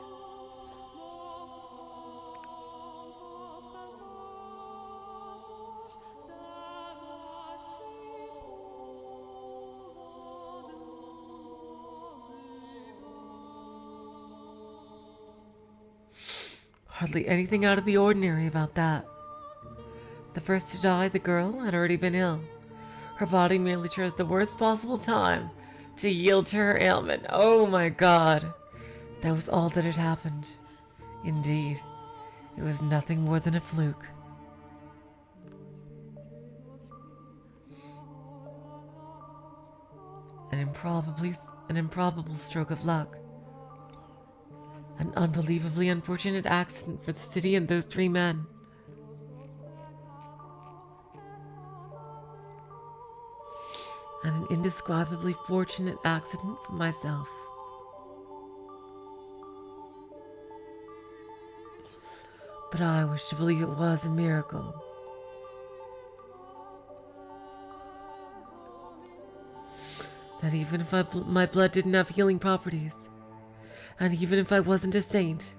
Hardly anything out of the ordinary about that. The first to die, the girl, had already been ill. Her body merely chose the worst possible time to yield to her ailment. Oh my god. That was all that had happened. Indeed, it was nothing more than a fluke. An improbable stroke of luck. An unbelievably unfortunate accident for the city and those three men. And an indescribably fortunate accident for myself. But I wish to believe it was a miracle. That even if my blood didn't have healing properties, and even if I wasn't a saint,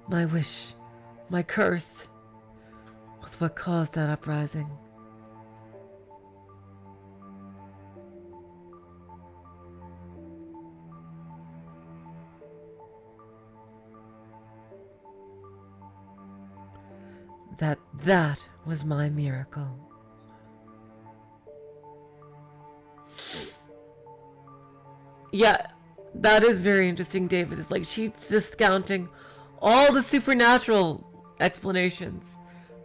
my wish, my curse, was what caused that uprising. That was my miracle. Yeah, that is very interesting, David. It's like she's discounting all the supernatural explanations.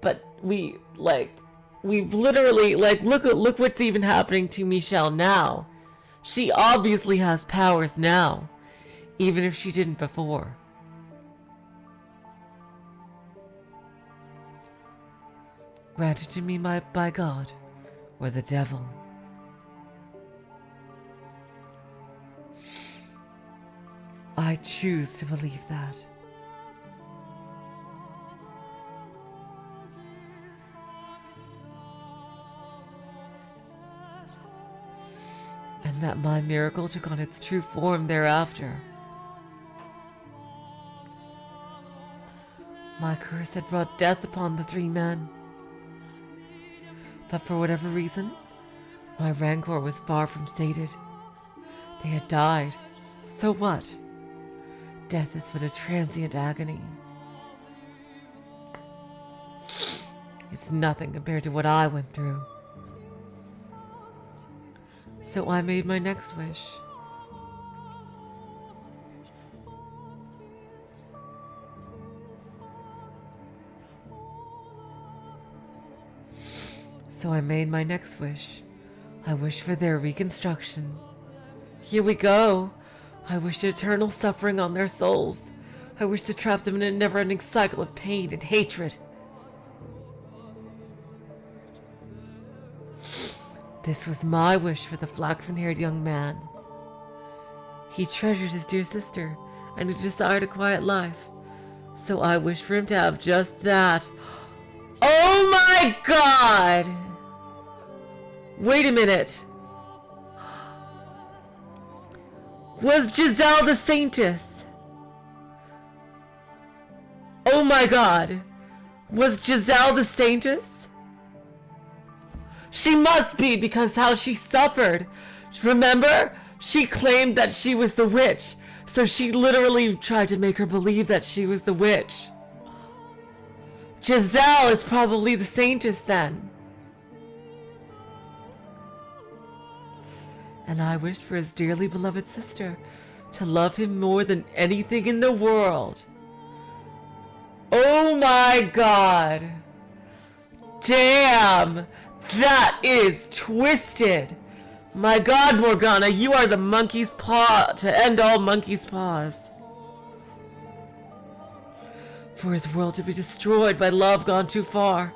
But we've literally, look what's even happening to Michel now. She obviously has powers now, even if she didn't before. Granted to me by God, or the devil. I choose to believe that. And that my miracle took on its true form thereafter. My curse had brought death upon the three men. But for whatever reason, my rancor was far from sated. They had died. So what? Death is but a transient agony. It's nothing compared to what I went through. So I made my next wish. I wish for their reconstruction. Here we go. I wish eternal suffering on their souls. I wish to trap them in a never-ending cycle of pain and hatred. This was my wish for the flaxen-haired young man. He treasured his dear sister, and he desired a quiet life. So I wish for him to have just that. Oh my God! Wait a minute. Was Giselle the saintess? Oh my God. Was Giselle the saintess? She must be, because how she suffered. Remember? She claimed that she was the witch. So she literally tried to make her believe that she was the witch. Giselle is probably the saintess then. And I wished for his dearly beloved sister to love him more than anything in the world. Oh my God. Damn. That is twisted. My God, Morgana, you are the monkey's paw to end all monkey's paws. For his world to be destroyed by love gone too far.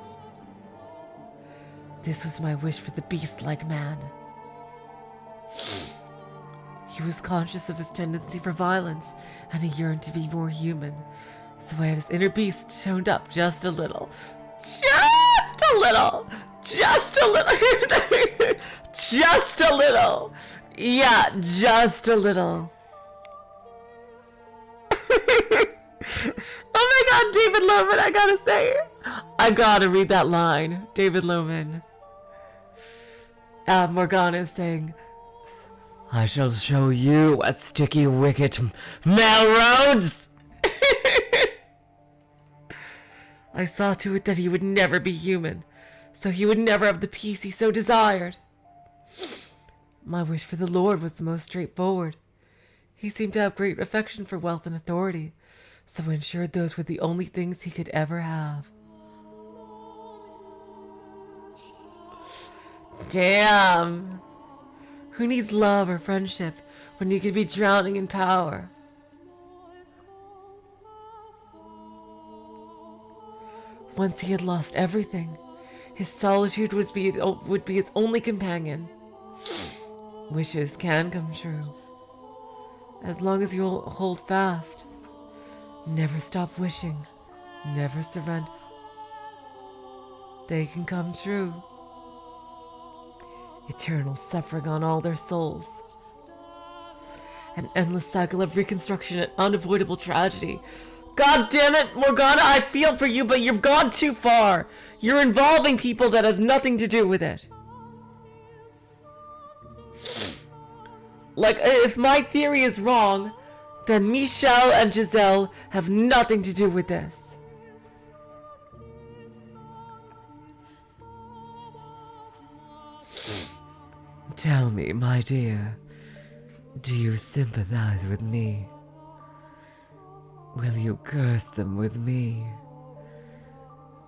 This was my wish for the beast-like man. He was conscious of his tendency for violence, and he yearned to be more human. So I had his inner beast toned up just a little. Just a little! Just a little! Just a little! Yeah, just a little. Oh my God, David Loman, I gotta say it. I gotta read that line. David Loman. Morgana is saying, I shall show you a sticky wicket, Melrose! I saw to it that he would never be human, so he would never have the peace he so desired. My wish for the Lord was the most straightforward. He seemed to have great affection for wealth and authority, so I ensured those were the only things he could ever have. Damn! Who needs love or friendship when you could be drowning in power? Once he had lost everything, his solitude would be his only companion. Wishes can come true. As long as you hold fast. Never stop wishing. Never surrender. They can come true. Eternal suffering on all their souls. An endless cycle of reconstruction and unavoidable tragedy. God damn it, Morgana, I feel for you, but you've gone too far. You're involving people that have nothing to do with it. Like, if my theory is wrong, then Michel and Giselle have nothing to do with this. Tell me, my dear, do you sympathize with me? Will you curse them with me?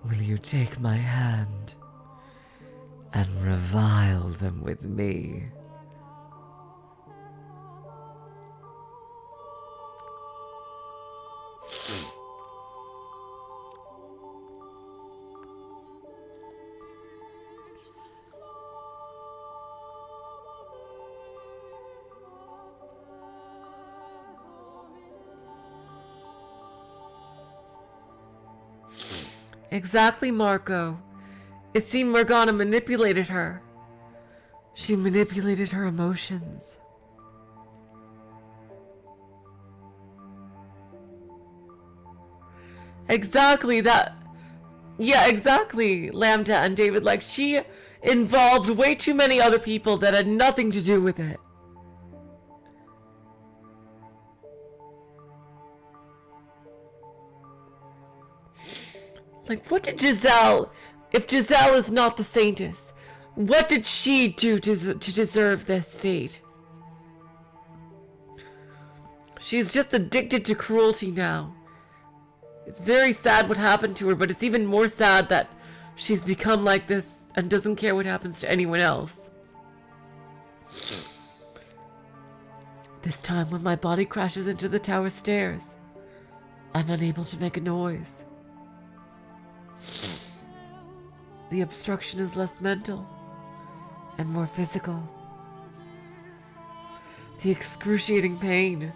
Will you take my hand and revile them with me? Exactly, Marco. It seemed Morgana manipulated her. She manipulated her emotions. Exactly that. Yeah, exactly, Lambda and David. Like, involved way too many other people that had nothing to do with it. Like, what did Giselle, if Giselle is not the saintess, what did she do to deserve this fate? She's just addicted to cruelty now. It's very sad what happened to her, but it's even more sad that she's become like this and doesn't care what happens to anyone else. This time when my body crashes into the tower stairs, I'm unable to make a noise. The obstruction is less mental and more physical. The excruciating pain.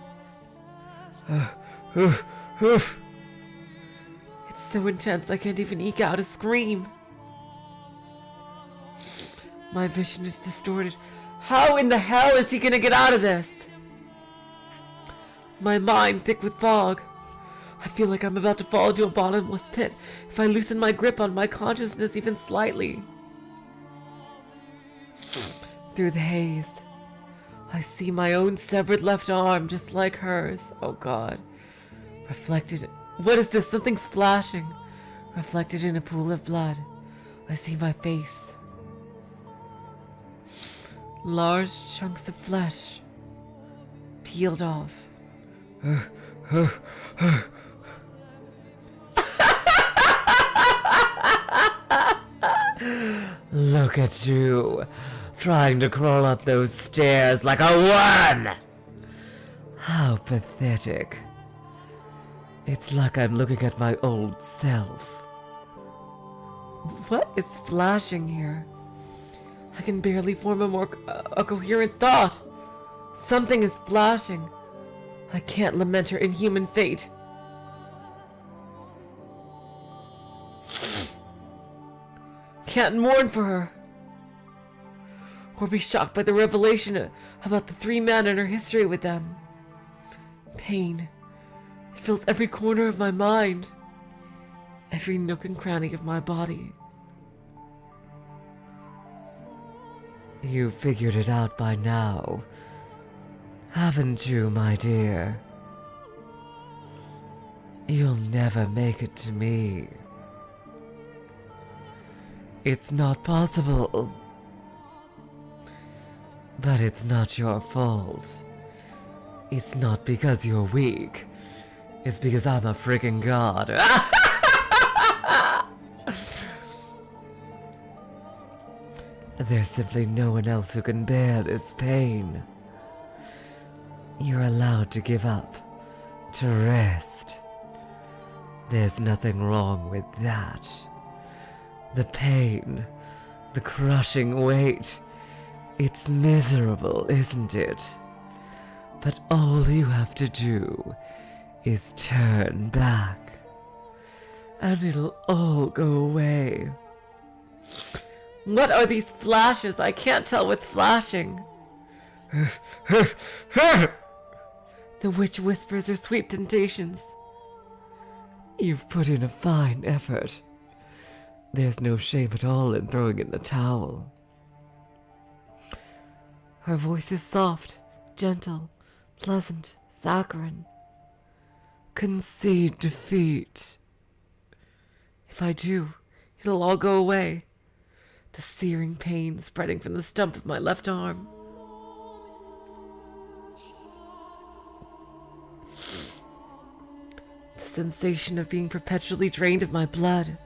It's so intense I can't even eke out a scream. My vision is distorted. How in the hell is he gonna get out of this? My mind thick with fog. I feel like I'm about to fall into a bottomless pit if I loosen my grip on my consciousness even slightly. Through the haze, I see my own severed left arm just like hers. Oh God. Reflected. What is this? Something's flashing. Reflected in a pool of blood. I see my face. Large chunks of flesh peeled off. Look at you, trying to crawl up those stairs like a worm! How pathetic. It's like I'm looking at my old self. What is flashing here? I can barely form a coherent thought. Something is flashing. I can't lament her inhuman fate. Can't mourn for her. Or be shocked by the revelation about the three men and her history with them. Pain. It fills every corner of my mind. Every nook and cranny of my body. You figured it out by now, haven't you, my dear? You'll never make it to me. It's not possible. But it's not your fault. It's not because you're weak. It's because I'm a freaking god. There's simply no one else who can bear this pain. You're allowed to give up, to rest. There's nothing wrong with that. The pain, the crushing weight, it's miserable, isn't it? But all you have to do is turn back, and it'll all go away. What are these flashes? I can't tell what's flashing. The witch whispers her sweet temptations. You've put in a fine effort. There's no shame at all in throwing in the towel. Her voice is soft, gentle, pleasant, saccharine. Concede defeat. If I do, it'll all go away. The searing pain spreading from the stump of my left arm. The sensation of being perpetually drained of my blood.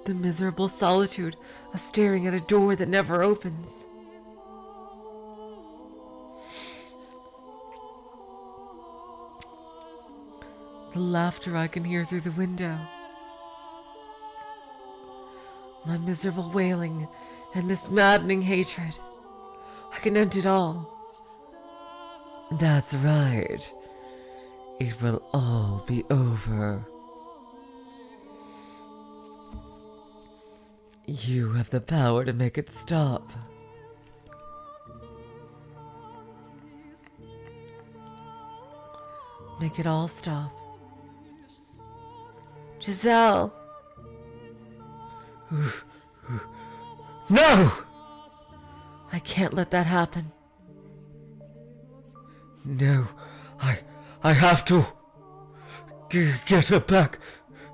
The miserable solitude of staring at a door that never opens. The laughter I can hear through the window. My miserable wailing and this maddening hatred. I can end it all. That's right. It will all be over. You have the power to make it stop. Make it all stop. Giselle. No! I can't let that happen. No, I have to get her back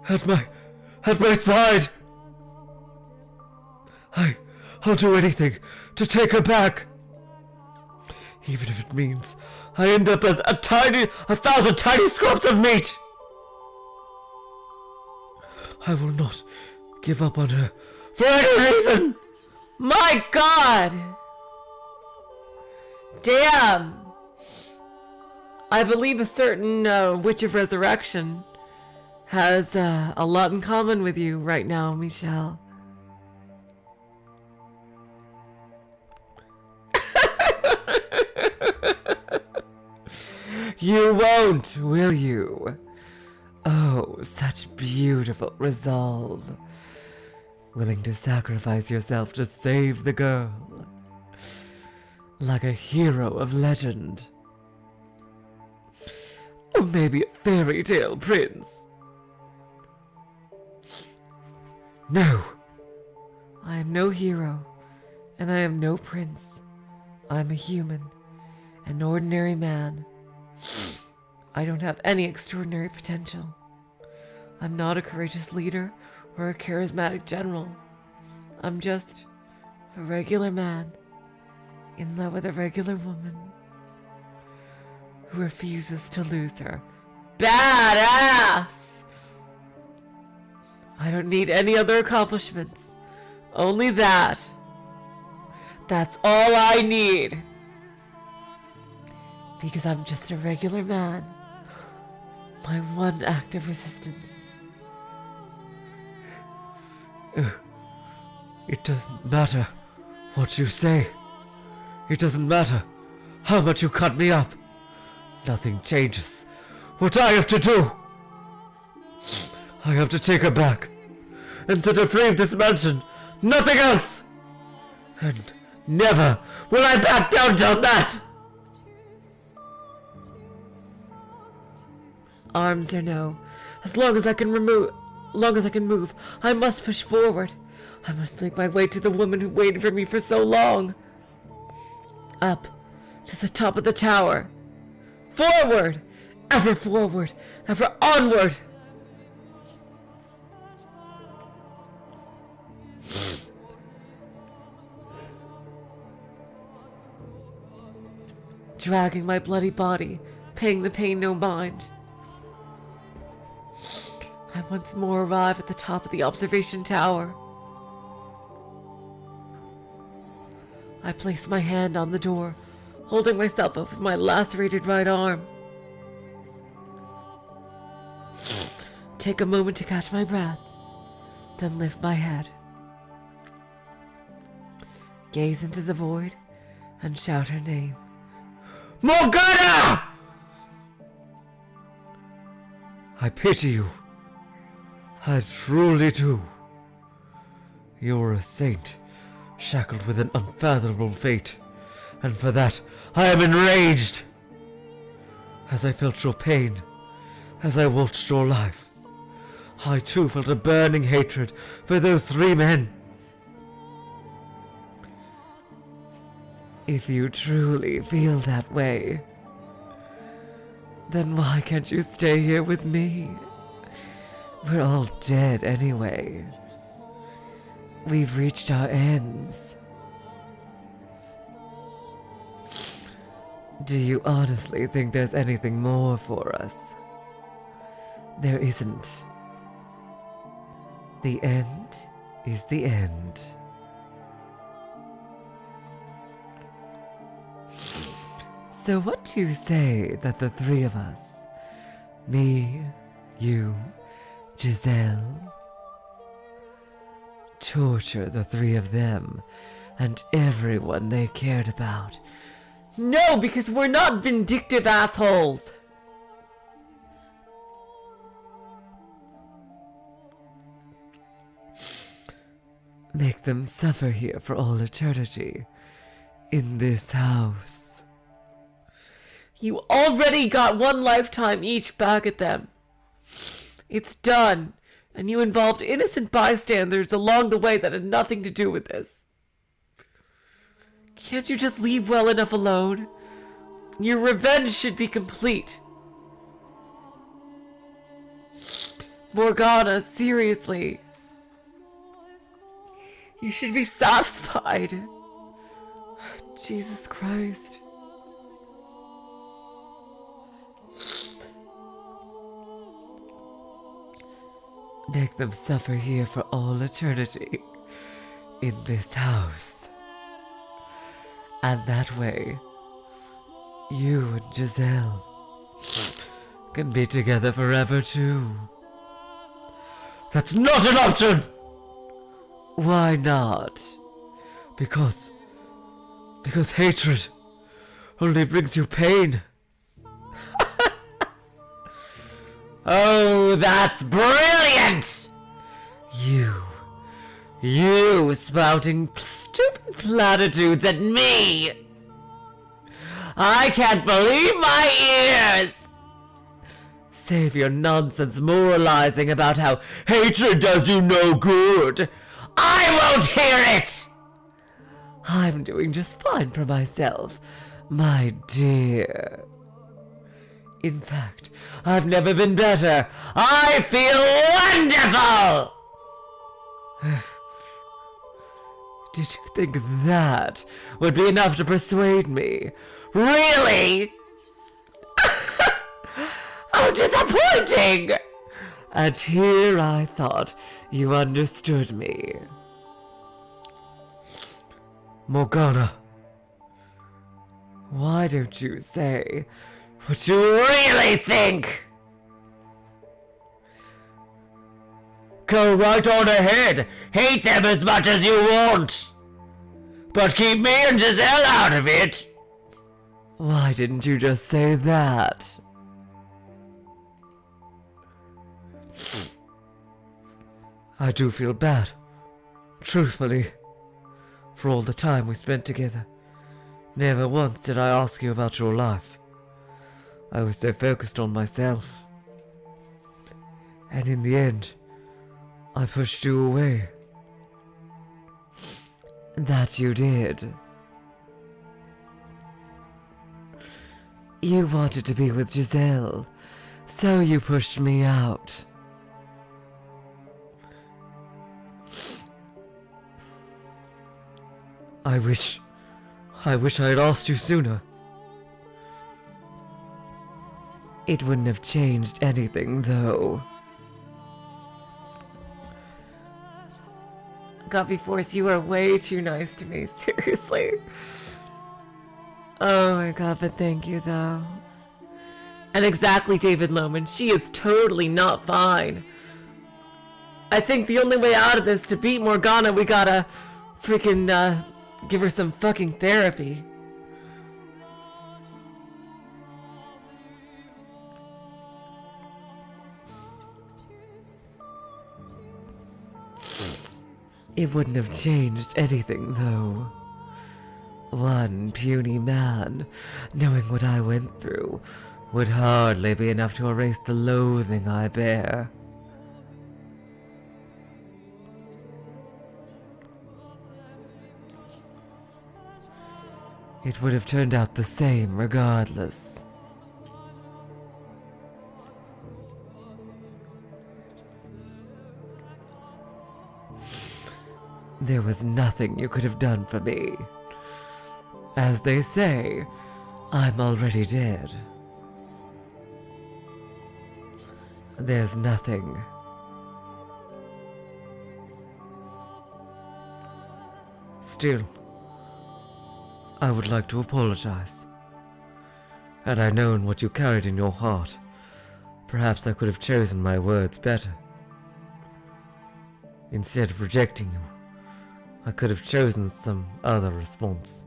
at my side. I'll do anything to take her back, even if it means I end up as a thousand tiny scraps of meat. I will not give up on her for any reason. My God! Damn! I believe a certain Witch of Resurrection has a lot in common with you right now, Michel. You won't, will you? Oh, such beautiful resolve. Willing to sacrifice yourself to save the girl. Like a hero of legend. Or maybe a fairy tale prince. No. I am no hero, and I am no prince. I'm a human, an ordinary man. I don't have any extraordinary potential. I'm not a courageous leader or a charismatic general. I'm just a regular man in love with a regular woman who refuses to lose her badass. I don't need any other accomplishments. Only that. That's all I need. Because I'm just a regular man. My one act of resistance. It doesn't matter what you say. It doesn't matter how much you cut me up. Nothing changes what I have to do. I have to take her back and set her free of this mansion. Nothing else. And never will I back down on that. Arms or no, as long as I can move, I must push forward. I must make my way to the woman who waited for me for so long. Up to the top of the tower. Forward, ever onward. Dragging my bloody body, paying the pain no mind. I once more arrive at the top of the observation tower. I place my hand on the door, holding myself up with my lacerated right arm. Take a moment to catch my breath, then lift my head. Gaze into the void and shout her name. Morganna! I pity you. I truly do. You're a saint, shackled with an unfathomable fate, and for that I am enraged. As I felt your pain, as I watched your life, I too felt a burning hatred for those three men. If you truly feel that way, then why can't you stay here with me? We're all dead anyway. We've reached our ends. Do you honestly think there's anything more for us? There isn't. The end is the end. So what do you say that the three of us, me, you, Giselle, torture the three of them and everyone they cared about? No, because we're not vindictive assholes. Make them suffer here for all eternity, in this house. You already got one lifetime each back at them. It's done. And you involved innocent bystanders along the way that had nothing to do with this. Can't you just leave well enough alone? Your revenge should be complete. Morgana, seriously. You should be satisfied. Jesus Christ. Make them suffer here for all eternity, in this house. And that way, you and Giselle can be together forever too. That's not an option! Why not? Because hatred only brings you pain. Oh, that's brilliant! You spouting stupid platitudes at me! I can't believe my ears! Save your nonsense moralizing about how hatred does you no good. I won't hear it! I'm doing just fine for myself, my dear. In fact, I've never been better. I feel wonderful! Did you think that would be enough to persuade me? Really? How disappointing! And here I thought you understood me. Morgana, why don't you say what you really think? Go right on ahead. Hate them as much as you want. But keep me and Giselle out of it. Why didn't you just say that? I do feel bad, truthfully, for all the time we spent together. Never once did I ask you about your life. I was so focused on myself. And in the end, I pushed you away. That you did. You wanted to be with Giselle, so you pushed me out. I wish I had asked you sooner. It wouldn't have changed anything, though. Guppy Force, you are way too nice to me, seriously. Oh my god, but thank you, though. And exactly, David Lohman, she is totally not fine. I think the only way out of this, to beat Morgana, we gotta freaking, give her some fucking therapy. It wouldn't have changed anything, though. One puny man, knowing what I went through, would hardly be enough to erase the loathing I bear. It would have turned out the same regardless. There was nothing you could have done for me. As they say, I'm already dead. There's nothing. Still, I would like to apologize. Had I known what you carried in your heart, perhaps I could have chosen my words better. Instead of rejecting you, I could have chosen some other response.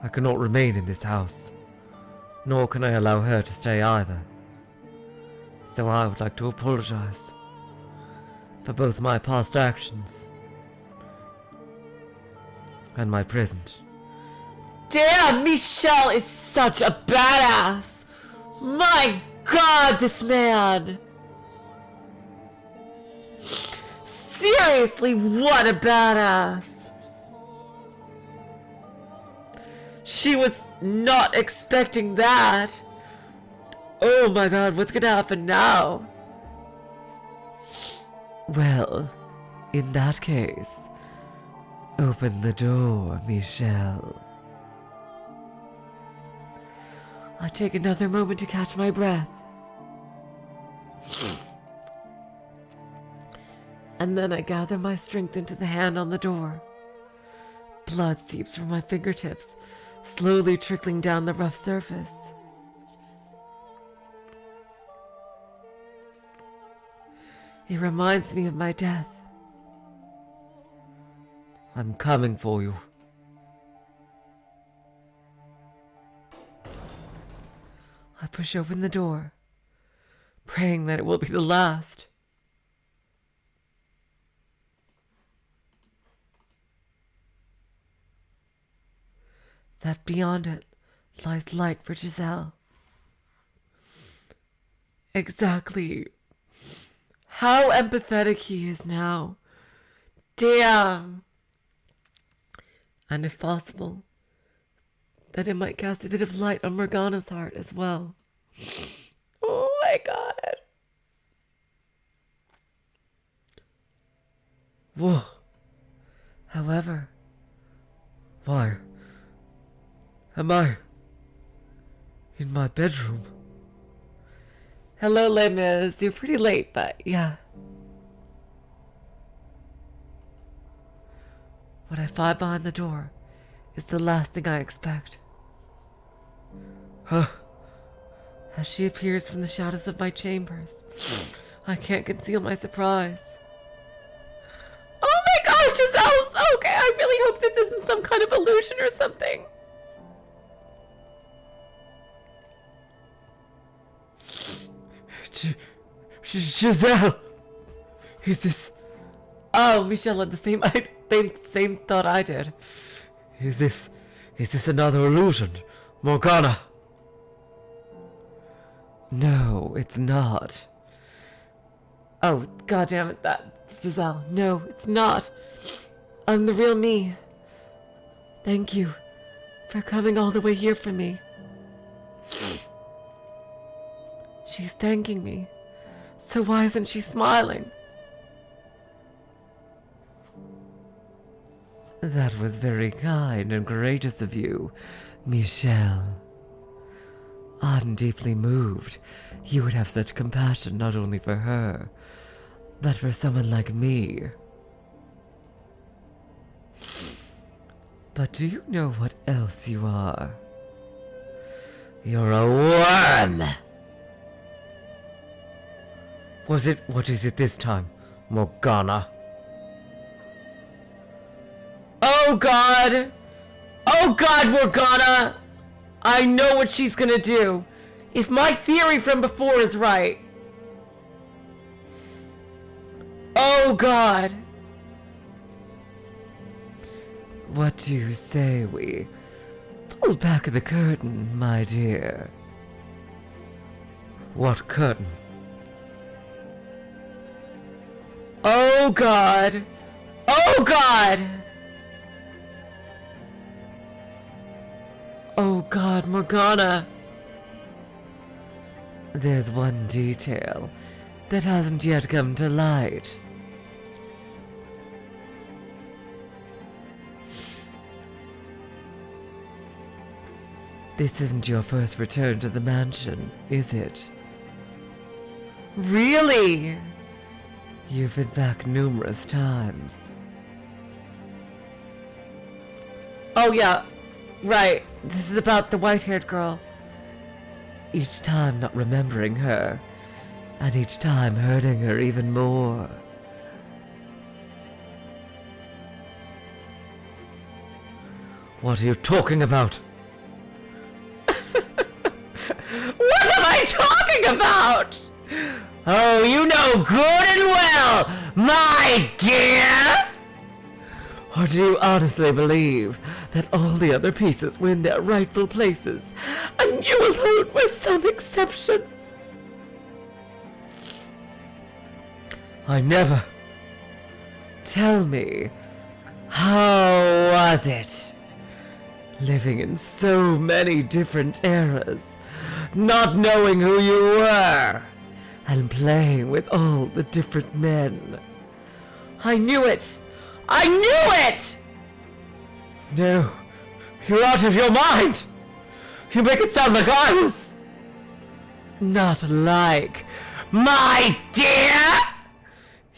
I cannot remain in this house, nor can I allow her to stay either. So I would like to apologize for both my past actions and my present. Damn, Michel is such a badass! My God, this man! Seriously, what a badass! She was not expecting that. Oh my God, what's gonna happen now? Well, in that case, open the door, Michel. I take another moment to catch my breath. And then I gather my strength into the hand on the door. Blood seeps from my fingertips, slowly trickling down the rough surface. It reminds me of my death. I'm coming for you. I push open the door, praying that it will be the last. That beyond it lies light for Giselle. Exactly how empathetic he is now. Damn. And if possible, that it might cast a bit of light on Morgana's heart as well. Oh my God. Whoa. However, Why? Am I in my bedroom? hello, Les Mis. You're pretty late, but yeah. What I find behind the door is the last thing I expect. Huh? As she appears from the shadows of my chambers, I can't conceal my surprise. Oh my God, Giselle's okay. I really hope this isn't some kind of illusion or something. Giselle! Is this... Oh, Michel had the same thought I did. Is this another illusion? Morgana! No, it's not. Oh, God damn it, that's Giselle. No, it's not. I'm the real me. Thank you for coming all the way here for me. She's thanking me. So why isn't she smiling? That was very kind and courageous of you, Michel. I'm deeply moved. You would have such compassion not only for her, but for someone like me. But do you know what else you are? You're a worm! What is it this time, Morgana? Oh God! Oh God, Morgana! I know what she's gonna do. If my theory from before is right. Oh God! What do you say we pull back the curtain, my dear? What curtain? Oh God! Oh God! Oh God, Morgana! There's one detail that hasn't yet come to light. This isn't your first return to the mansion, is it? Really? You've been back numerous times. Oh yeah, right. This is about the white-haired girl. Each time not remembering her, and each time hurting her even more. What are you talking about? What am I talking about? Oh, you know good and well, my dear! Or do you honestly believe that all the other pieces were in their rightful places, and you alone were some exception? I never. Tell me, how was it? Living in so many different eras, not knowing who you were, and playing with all the different men. I knew it! I knew it! No, you're out of your mind! You make it sound like I was... Not like... My dear!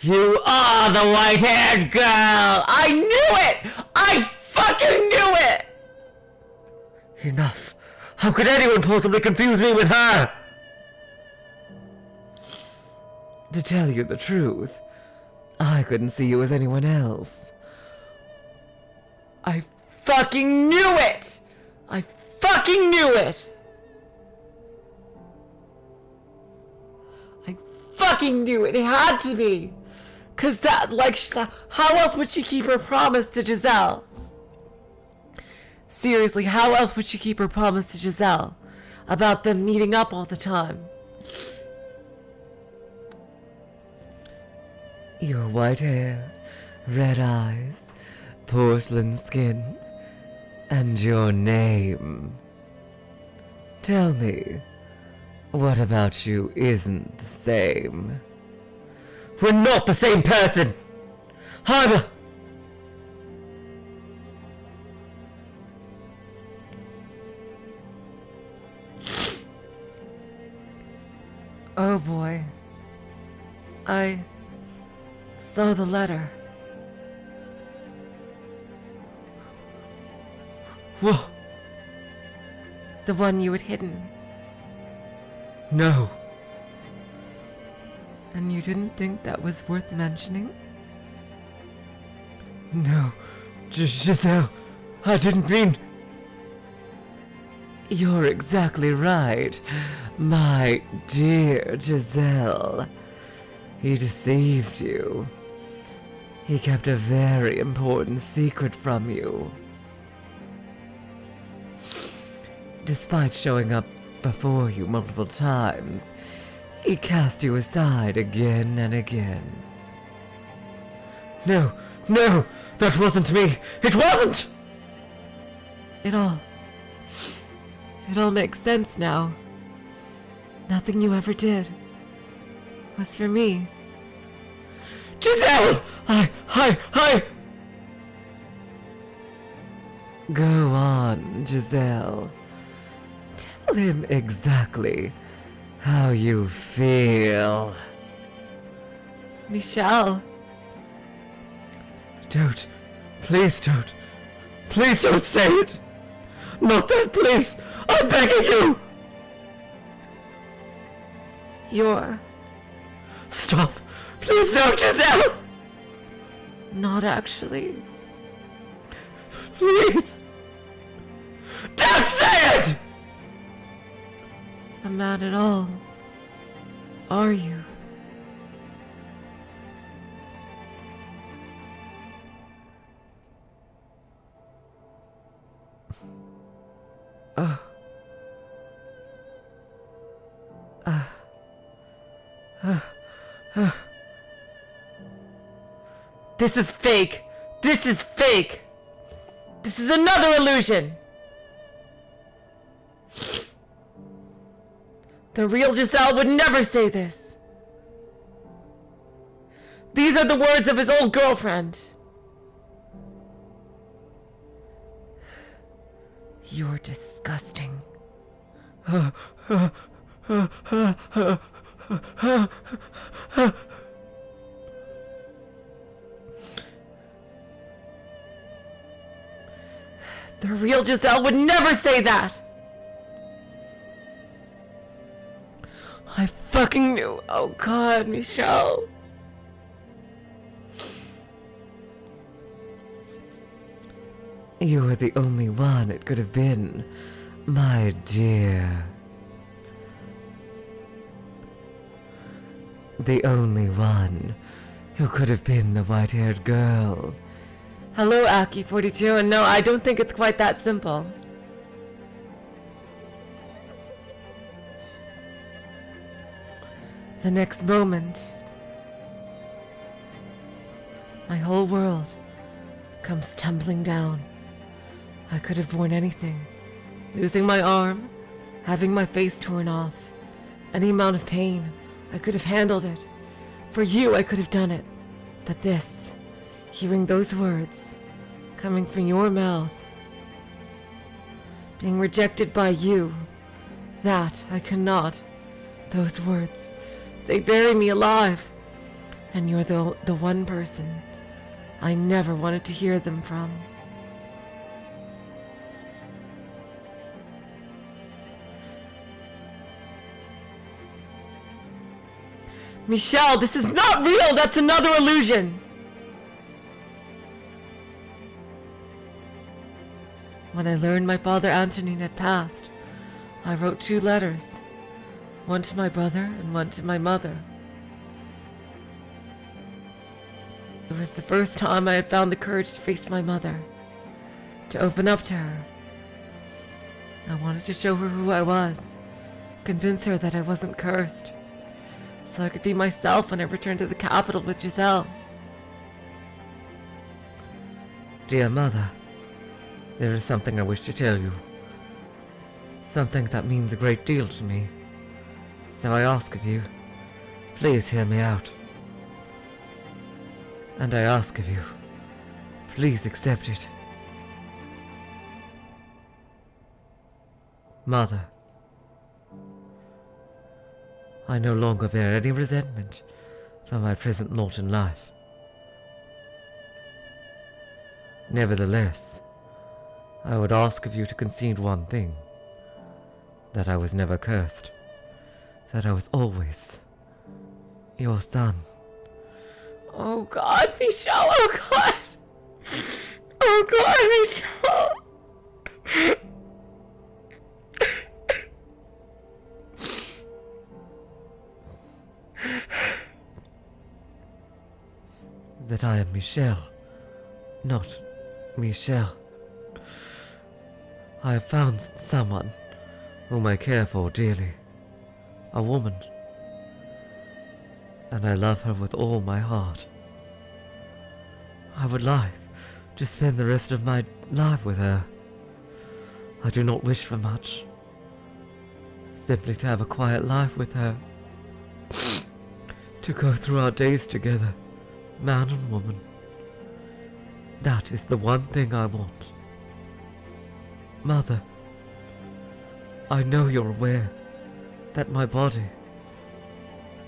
You are the white-haired girl! I knew it! I fucking knew it! Enough. How could anyone possibly confuse me with her? To tell you the truth, I couldn't see you as anyone else. I fucking knew it! I fucking knew it! I fucking knew it! It had to be! Cause that, like, how else would she keep her promise to Giselle? Seriously, how else would she keep her promise to Giselle? About them meeting up all the time. Your white hair, red eyes, porcelain skin, and your name. Tell me, what about you isn't the same? We're not the same person! I'm a... Oh boy. I saw the letter. Whoa! The one you had hidden. No. And you didn't think that was worth mentioning? No. Giselle, I didn't mean... You're exactly right, my dear Giselle. He deceived you. He kept a very important secret from you. Despite showing up before you multiple times, he cast you aside again and again. No, no, that wasn't me. It wasn't! It all makes sense now. Nothing you ever did was for me. Giselle! I... Go on, Giselle. Tell him exactly how you feel. Michel. Don't. Please don't. Please don't say it. Not that, please. I'm begging you. You're Stop. Please don't, Giselle. not actually. Please. Don't say it! I'm not at all. Are you? This is fake! This is fake! This is another illusion! The real Giselle would never say this. These are the words of his old girlfriend. You're disgusting. The real Giselle would never say that! I fucking knew. Oh god, Michel. You were the only one it could have been, my dear. The only one who could have been the white-haired girl. Hello, Aki42, and no, I don't think it's quite that simple. The next moment, whole world comes tumbling down. I could have borne anything. Losing my arm, having my face torn off, any amount of pain, I could have handled it. For you, I could have done it. But this, hearing those words coming from your mouth, being rejected by you, that I cannot. Those words, they bury me alive. And you're the one person I never wanted to hear them from. Michel, this is not real! That's another illusion! When I learned my father Antonin had passed, I wrote 2 letters. One to my brother and one to my mother. It was the first time I had found the courage to face my mother, to open up to her. I wanted to show her who I was, convince her that I wasn't cursed, so I could be myself when I returned to the capital with Giselle. Dear Mother, there is something I wish to tell you. Something that means a great deal to me. So I ask of you, please hear me out. And I ask of you, please accept it. Mother, I no longer bear any resentment for my present lot in life. Nevertheless, I would ask of you to concede one thing, that I was never cursed, that I was always your son. Oh God, Michel, oh God! Oh God, Michel! That I am Michel, not Michel. I have found someone whom I care for dearly, a woman, and I love her with all my heart. I would like to spend the rest of my life with her. I do not wish for much, simply to have a quiet life with her, to go through our days together, man and woman. That is the one thing I want. Mother, I know you're aware that my body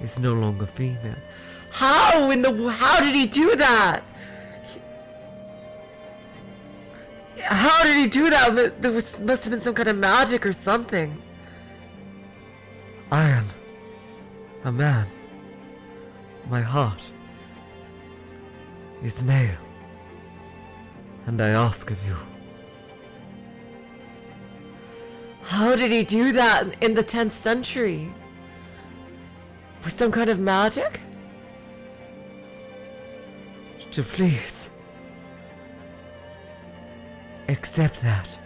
is no longer female. How did he do that? How did he do that? Must have been some kind of magic or something. I am a man. My heart is male. And I ask of you, how did he do that in the 10th century? With some kind of magic? to please accept that.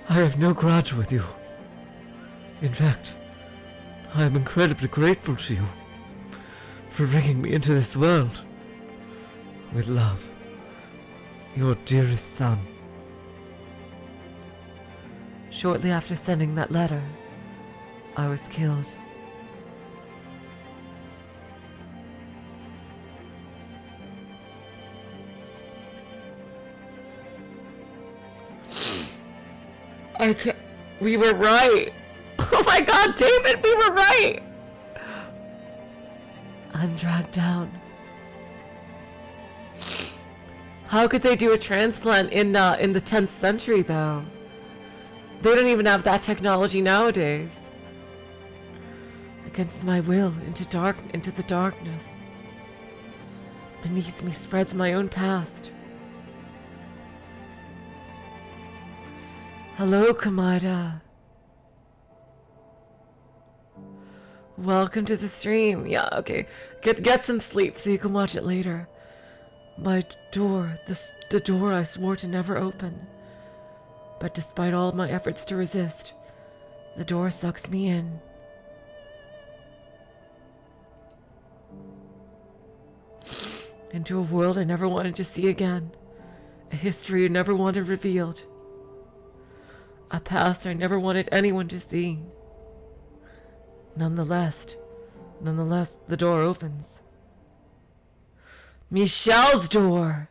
I have no grudge with you. In fact, I am incredibly grateful to you for bringing me into this world. With love, your dearest son. Shortly after sending that letter, I was killed. We were right. Oh my God, David, we were right. I'm dragged down. How could they do a transplant in the 10th century, though? They don't even have that technology nowadays. Against my will, into the darkness. Beneath me spreads my own past. Hello, Kamada. Welcome to the stream. Yeah, okay. Get some sleep so you can watch it later. My door, the door I swore to never open. But despite all my efforts to resist, the door sucks me in. into a world I never wanted to see again, a history I never wanted revealed, a past I never wanted anyone to see. Nonetheless, the door opens. Michel's door!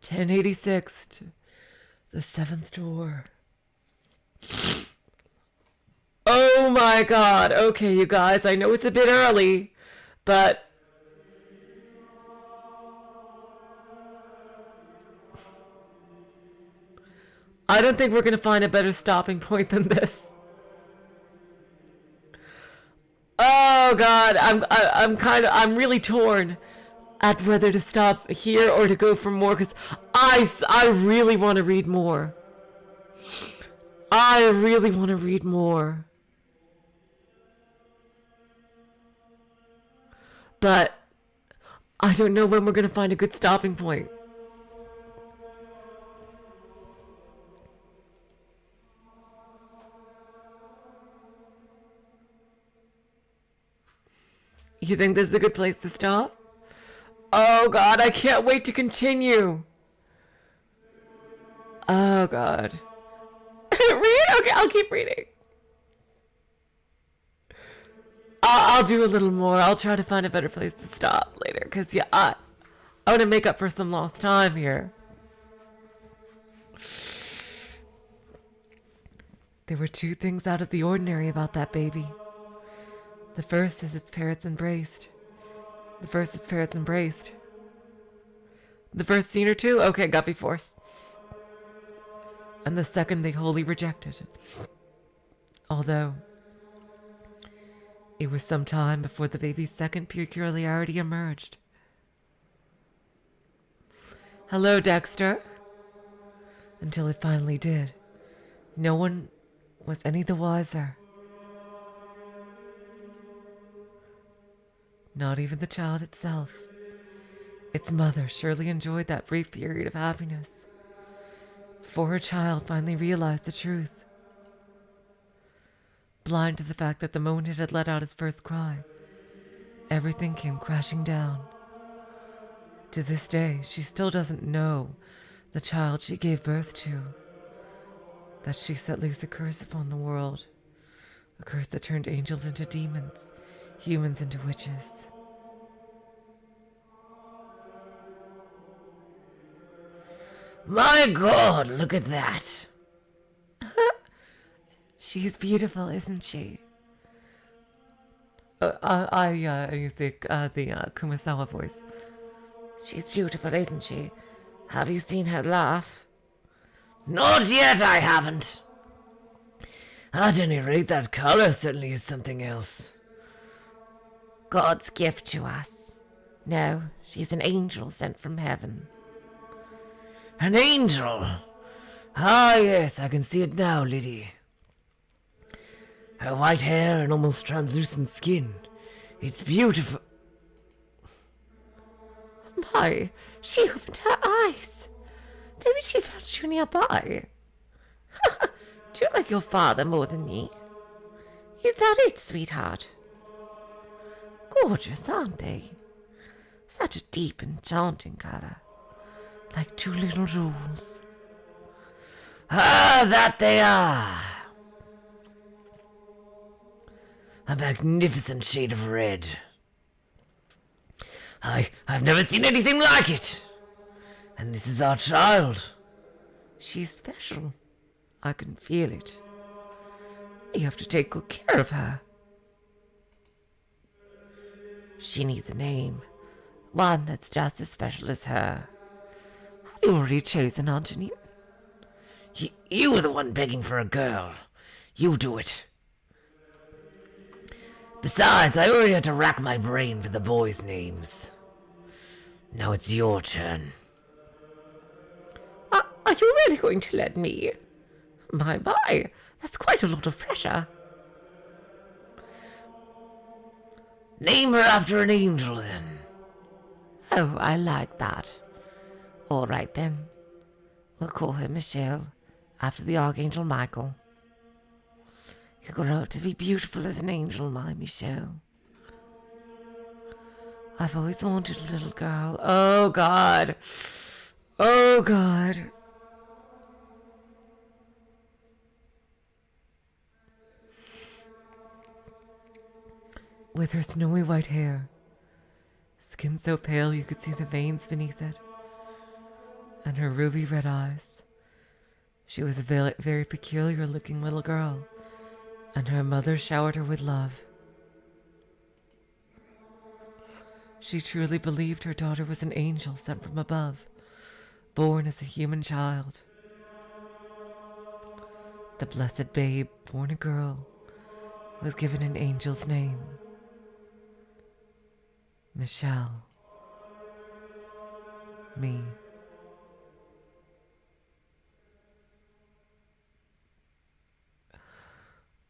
"1086, the seventh door." Oh my god. Okay, you guys, I know it's a bit early, but I don't think we're going to find a better stopping point than this. Oh god, I'm really torn at whether to stop here or to go for more, because I really want to read more. I really want to read more. But I don't know when we're going to find a good stopping point. You think this is a good place to stop? Oh god, I can't wait to continue. Oh god. Read? Okay, I'll keep reading. I'll do a little more. I'll try to find a better place to stop later. Because, yeah, I want to make up for some lost time here. There were two things out of the ordinary about that baby. The first is its parents embraced. The first scene or two? Okay, Guppy Force. And the second they wholly rejected. Although it was some time before the baby's second peculiarity emerged. Hello, Dexter. Until it finally did. No one was any the wiser. Not even the child itself. Its mother surely enjoyed that brief period of happiness before her child finally realized the truth. Blind to the fact that the moment it had let out his first cry, everything came crashing down. To this day, she still doesn't know the child she gave birth to, that she set loose a curse upon the world, a curse that turned angels into demons, humans into witches. My God, look at that. She's beautiful, isn't she? I use the Kumasawa voice. She's beautiful, isn't she? Have you seen her laugh? Not yet, I haven't. At any rate, that color certainly is something else. God's gift to us. No, she's an angel sent from heaven. An angel? Ah, yes, I can see it now, Liddy. Her white hair and almost translucent skin. It's beautiful. My, she opened her eyes. Maybe she felt you nearby. Do you like your father more than me? Is that it, sweetheart? Gorgeous, aren't they? Such a deep, enchanting color. Like two little jewels. Ah, that they are. A magnificent shade of red. I've never seen anything like it. And this is our child. She's special. I can feel it. You have to take good care of her. She needs a name. One that's just as special as her. Have you already chosen, Antonin? You were the one begging for a girl. You do it. Besides, I already had to rack my brain for the boys' names. Now it's your turn. Are you really going to let me? My, that's quite a lot of pressure. Name her after an angel, then. Oh, I like that. All right, then. We'll call her Michel, after the Archangel Michael. You grow up to be beautiful as an angel, my Michel. I've always wanted a little girl. Oh, God. Oh, God. With her snowy white hair, skin so pale you could see the veins beneath it, and her ruby red eyes, she was a very, very peculiar looking little girl, and her mother showered her with love. She truly believed her daughter was an angel sent from above, born as a human child. The blessed babe, born a girl, was given an angel's name, Michel. Me.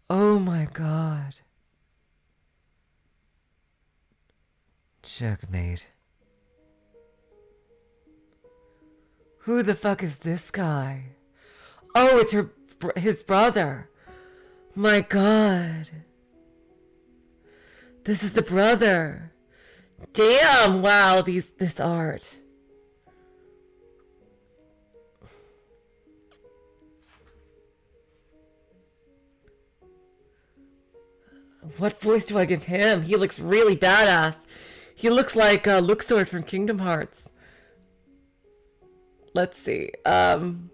Oh, my God. Checkmate. Who the fuck is this guy? Oh, it's his brother. My God. This is the brother. Damn, wow, this art. What voice do I give him? He looks really badass. He looks like Luxord from Kingdom Hearts. Let's see. Damn,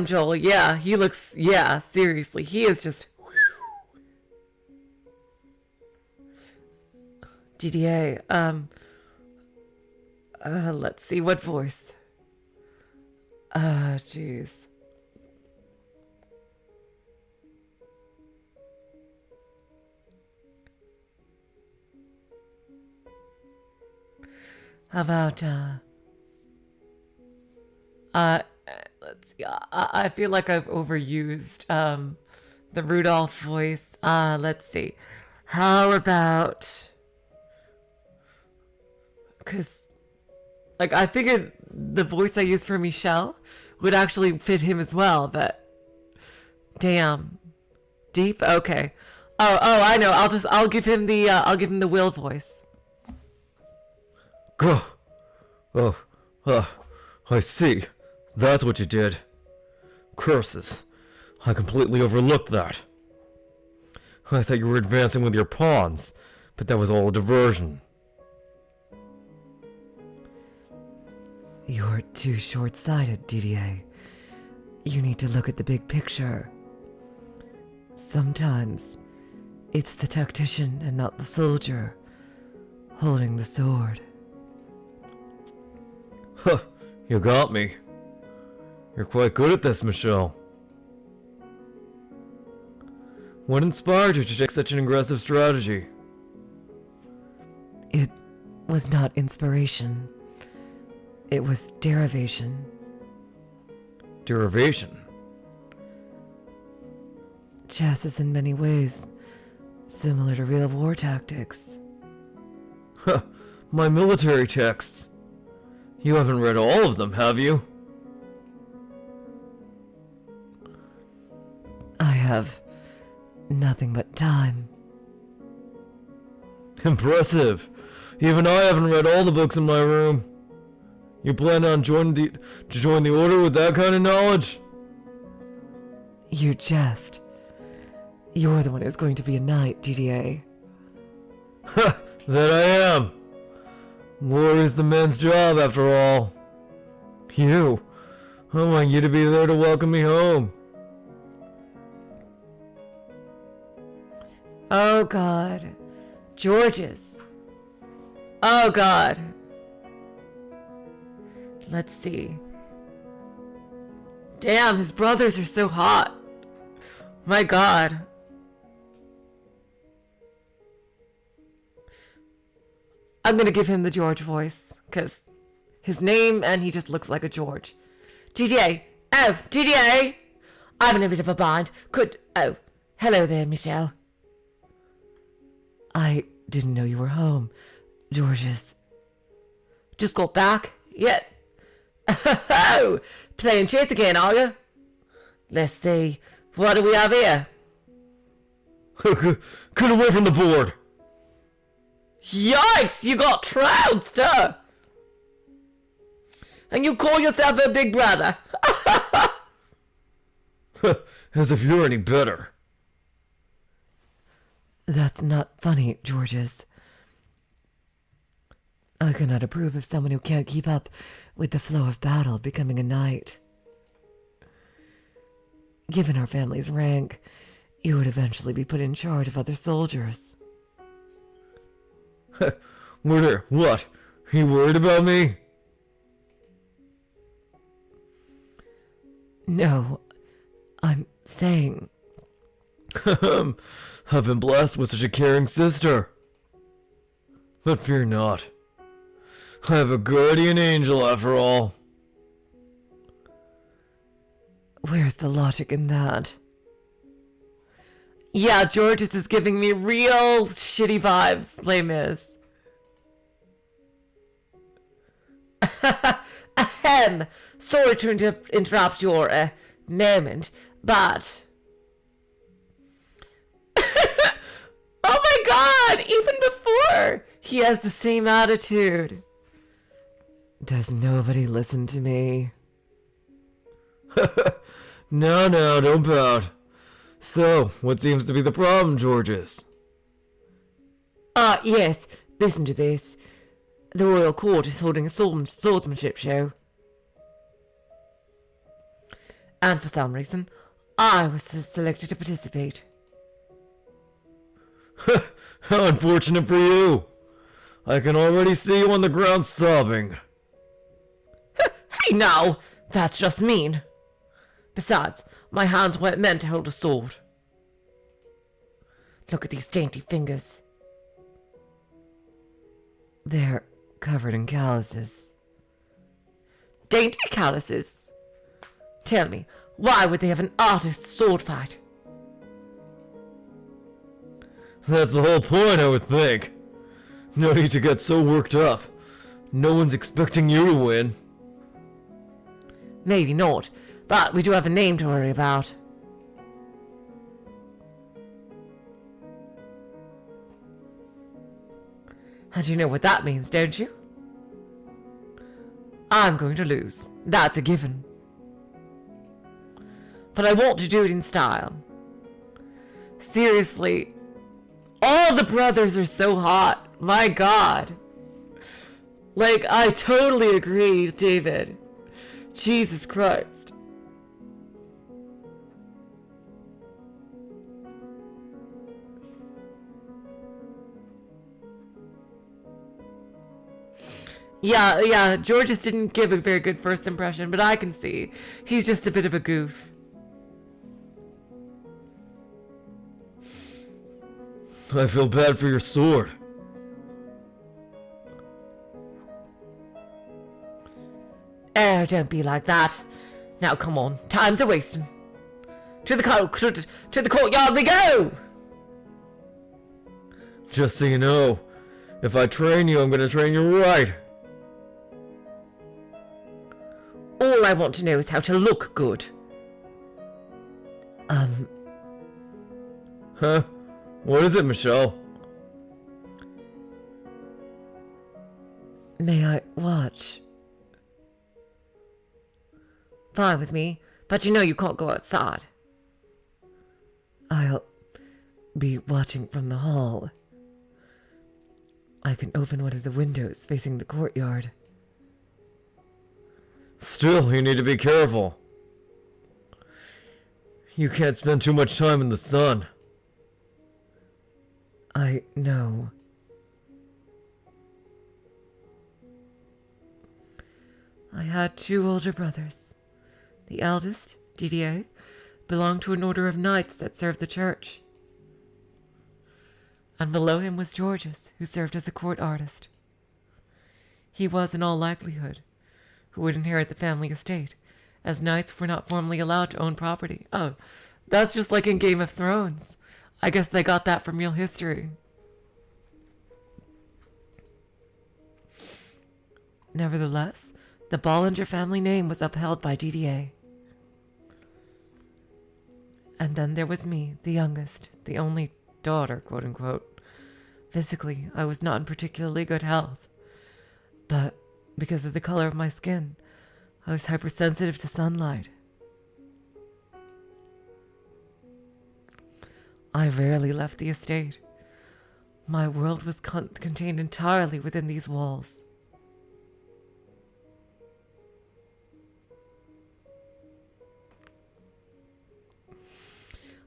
Joel. Yeah, he looks... Yeah, seriously. He is just... DDA. Let's see. What voice? Jeez. How about, let's see. I feel like I've overused, the Rudolph voice. Let's see. How about, because, like, I figured the voice I used for Michel would actually fit him as well, but, damn. Deep? Okay. Oh, I know. I'll give him the Will voice. Go. I see. That's what you did. Curses. I completely overlooked that. I thought you were advancing with your pawns, but that was all a diversion. You're too short-sighted, DDA. You need to look at the big picture. Sometimes, it's the tactician and not the soldier holding the sword. Huh, you got me. You're quite good at this, Michel. What inspired you to take such an aggressive strategy? It was not inspiration. It was derivation. Derivation? Chess is in many ways similar to real war tactics. Huh, my military texts. You haven't read all of them, have you? I have nothing but time. Impressive. Even I haven't read all the books in my room. You plan on join the order with that kind of knowledge? You jest. You're the one who's going to be a knight, GDA. Ha! That I am. War is the man's job, after all. I want you to be there to welcome me home. Oh, God. George's. Oh, God. Let's see. Damn, his brothers are so hot. My God. I'm gonna give him the George voice, because his name and he just looks like a George. GDA. Oh, GDA. I'm in a bit of a bind. Oh, hello there, Michel. I didn't know you were home, Georges. Just got back. Yeah. Oh, playing chess again, are you? Let's see. What do we have here? Get away from the board! Yikes! You got trounced, huh? And you call yourself a big brother? As if you're any better. That's not funny, Georges. I cannot approve of someone who can't keep up with the flow of battle becoming a knight. Given our family's rank, you would eventually be put in charge of other soldiers. What? Are you worried about me? No, I'm saying... I've been blessed with such a caring sister. But fear not. I have a guardian angel after all. Where's the logic in that? Yeah, Georges is giving me real shitty vibes, Les Mis. Ahem. Sorry to interrupt your moment, but... Oh my god! Even before, he has the same attitude. Does nobody listen to me? No, don't pout. So, what seems to be the problem, Georges? Yes, listen to this. The royal court is holding a swordsmanship show. And for some reason, I was selected to participate. How unfortunate for you. I can already see you on the ground sobbing. Hey now, that's just mean. Besides, my hands weren't meant to hold a sword. Look at these dainty fingers. They're covered in calluses. Dainty calluses? Tell me, why would they have an artist's sword fight? That's the whole point, I would think. No need to get so worked up. No one's expecting you to win. Maybe not, but we do have a name to worry about. And you know what that means, don't you? I'm going to lose. That's a given. But I want to do it in style. Seriously, all the brothers are so hot. My God. Like, I totally agree, David. Jesus Christ. Yeah, Georges didn't give a very good first impression, but I can see he's just a bit of a goof. I feel bad for your sword. Oh, don't be like that. Now, come on. Time's a wasting. To the courtyard we go! Just so you know, if I train you, I'm gonna train you right. All I want to know is how to look good. Huh? What is it, Michel? May I watch? Fine with me, but you know you can't go outside. I'll be watching from the hall. I can open one of the windows facing the courtyard. Still, you need to be careful. You can't spend too much time in the sun. I know. I had 2 older brothers. The eldest, Didier, belonged to an order of knights that served the church. And below him was Georges, who served as a court artist. He was, in all likelihood, who would inherit the family estate, as knights were not formally allowed to own property. Oh, that's just like in Game of Thrones. I guess they got that from real history. Nevertheless, the Bollinger family name was upheld by Didier. And then there was me, the youngest, the only daughter, quote unquote. Physically, I was not in particularly good health, but because of the color of my skin, I was hypersensitive to sunlight. I rarely left the estate. My world was contained entirely within these walls.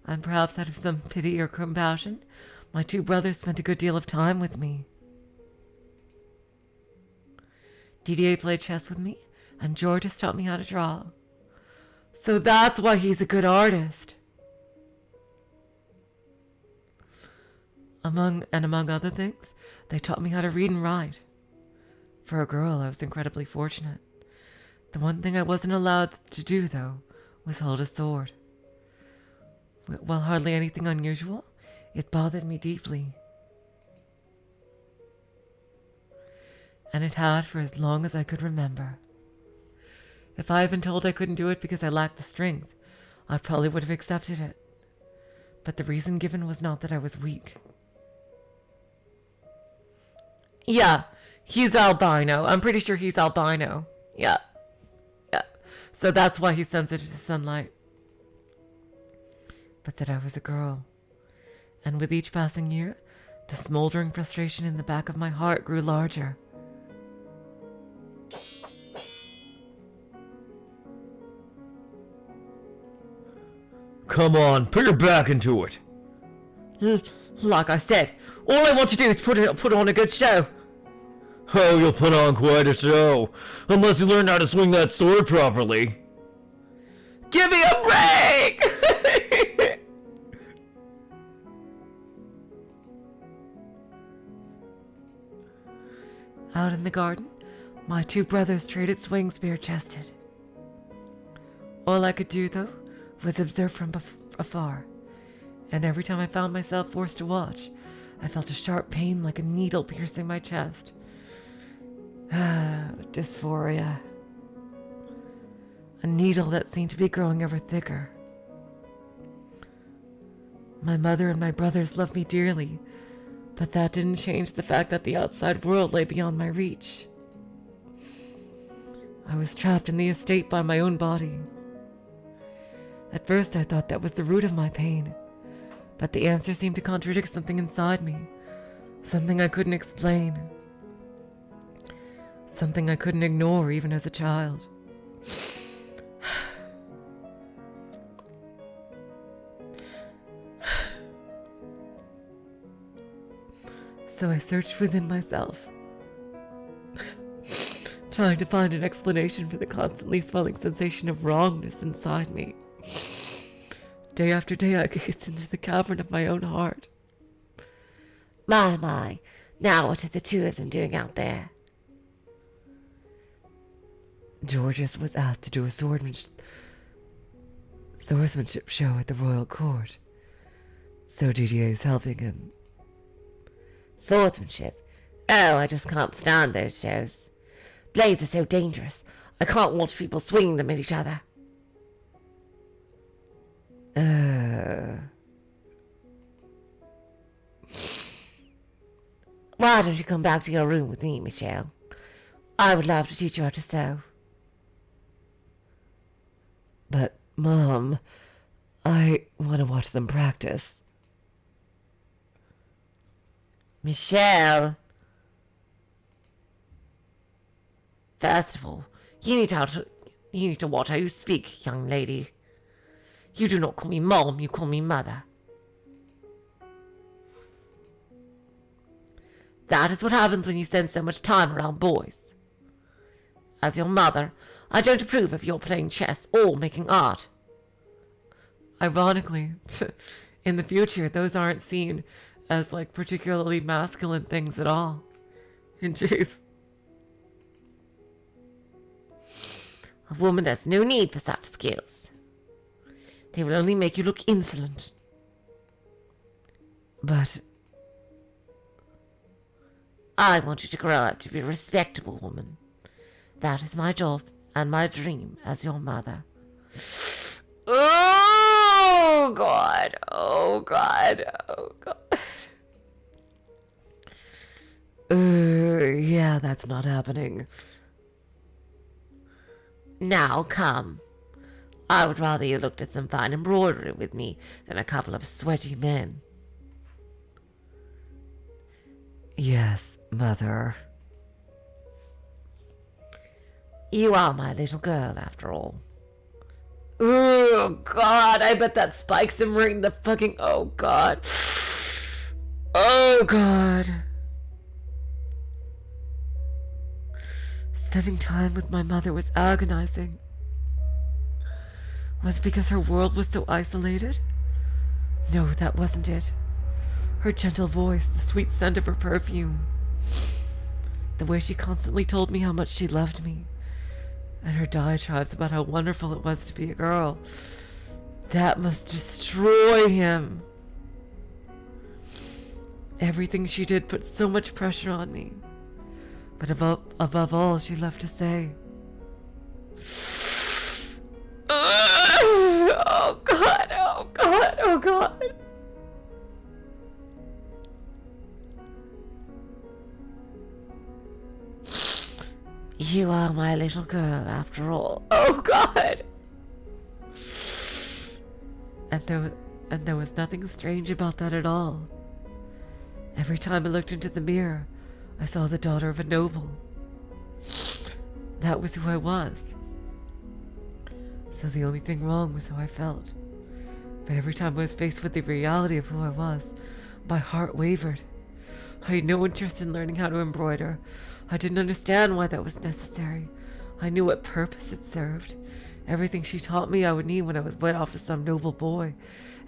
And perhaps out of some pity or compassion, my two brothers spent a good deal of time with me. Didier played chess with me, and Georges taught me how to draw. So that's why he's a good artist. Among other things, they taught me how to read and write. For a girl, I was incredibly fortunate. The one thing I wasn't allowed to do, though, was hold a sword. While hardly anything unusual, it bothered me deeply. And it had for as long as I could remember. If I had been told I couldn't do it because I lacked the strength, I probably would have accepted it. But the reason given was not that I was weak. Yeah, he's albino. I'm pretty sure he's albino. Yeah. So that's why he's sensitive to sunlight. But that I was a girl. And with each passing year, the smoldering frustration in the back of my heart grew larger. Come on, put your back into it. Like I said, all I want to do is put on a good show. Oh, you'll put on quite a show. Unless you learn how to swing that sword properly. Give me a break! Out in the garden, my two brothers traded swings bare-chested. All I could do, though, was observe from afar, and every time I found myself forced to watch, I felt a sharp pain like a needle piercing my chest. Dysphoria. A needle that seemed to be growing ever thicker. My mother and my brothers loved me dearly, but that didn't change the fact that the outside world lay beyond my reach. I was trapped in the estate by my own body. At first I thought that was the root of my pain, but the answer seemed to contradict something inside me, something I couldn't explain, something I couldn't ignore even as a child. So I searched within myself, trying to find an explanation for the constantly swelling sensation of wrongness inside me. Day after day I gazed into the cavern of my own heart. My, now what are the two of them doing out there? Georges was asked to do a swordsmanship show at the royal court, so Didier is helping him. Swordsmanship? Oh, I just can't stand those shows. Blades are so dangerous. I can't watch people swing them at each other. Why don't you come back to your room with me, Michel? I would love to teach you how to sew. But, Mom, I want to watch them practice. Michel! First of all, you need to watch how you speak, young lady. You do not call me Mom, you call me Mother. That is what happens when you spend so much time around boys. As your mother, I don't approve of your playing chess or making art. Ironically, in the future, those aren't seen as, like, particularly masculine things at all. And jeez. A woman has no need for such skills. They will only make you look insolent. But I want you to grow up to be a respectable woman. That is my job and my dream as your mother. Oh! Oh God. Oh God. Oh God. Yeah, that's not happening. Now come. I would rather you looked at some fine embroidery with me than a couple of sweaty men. Yes, Mother. You are my little girl, after all. Oh, God, I bet that spikes him right in the fucking... Oh, God. Oh, God. Spending time with my mother was agonizing. Was it because her world was so isolated? No, that wasn't it. Her gentle voice, the sweet scent of her perfume. The way she constantly told me how much she loved me. And her diatribes about how wonderful it was to be a girl. That must destroy him. Everything she did put so much pressure on me. But above all, she loved to say, oh God, oh God, oh God. You are my little girl, after all. Oh God. And there was nothing strange about that at all. Every time I looked into the mirror, I saw the daughter of a noble. That was who I was. So the only thing wrong was how I felt. But every time I was faced with the reality of who I was, my heart wavered. I had no interest in learning how to embroider. I didn't understand why that was necessary. I knew what purpose it served. Everything she taught me I would need when I was wed off to some noble boy,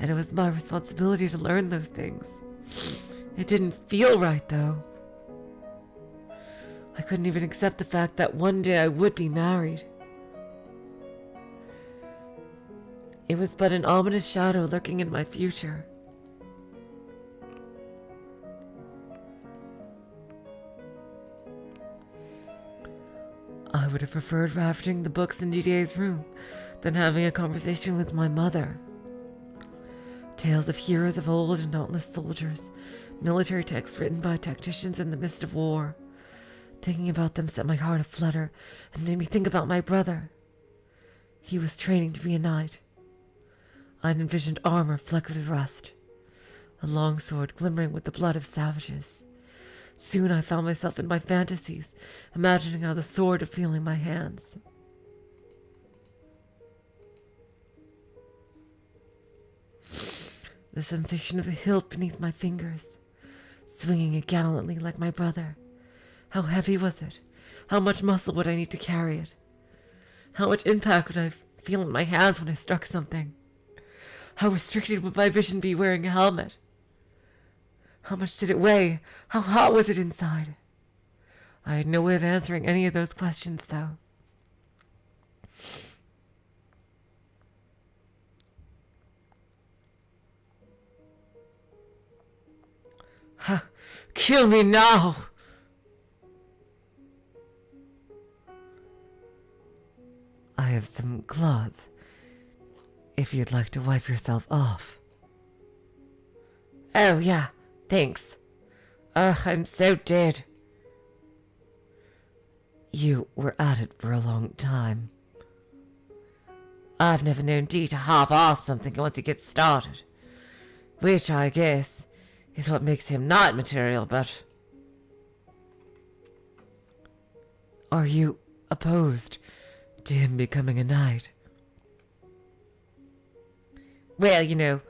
and it was my responsibility to learn those things. It didn't feel right, though. I couldn't even accept the fact that one day I would be married. It was but an ominous shadow lurking in my future. I would have preferred ravaging the books in Didier's room than having a conversation with my mother. Tales of heroes of old and dauntless soldiers, military texts written by tacticians in the midst of war. Thinking about them set my heart aflutter and made me think about my brother. He was training to be a knight. I envisioned armor flecked with rust, a long sword glimmering with the blood of savages. Soon I found myself in my fantasies, imagining how the sword would feel in my hands. The sensation of the hilt beneath my fingers, swinging it gallantly like my brother. How heavy was it? How much muscle would I need to carry it? How much impact would I feel in my hands when I struck something? How restricted would my vision be wearing a helmet? How much did it weigh? How hot was it inside? I had no way of answering any of those questions, though. Ha! Kill me now! I have some cloth, if you'd like to wipe yourself off. Oh, yeah. Thanks. Ugh, I'm so dead. You were at it for a long time. I've never known Dee to half-ass something once he gets started. Which, I guess, is what makes him not material, but... Are you opposed to him becoming a knight? Well, you know,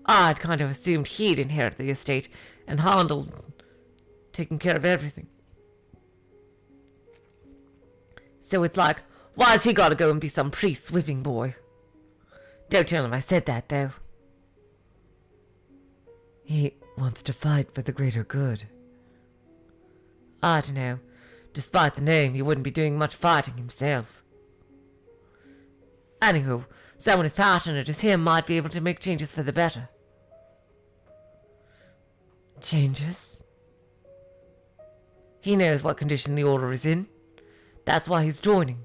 I'd kind of assumed he'd inherit the estate and handle taking care of everything. So it's like, why's he gotta go and be some priest's whipping boy? Don't tell him I said that, though. He wants to fight for the greater good. I don't know. Despite the name, he wouldn't be doing much fighting himself. Anywho, someone as passionate as him might be able to make changes for the better. Changes? He knows what condition the order is in. That's why he's joining.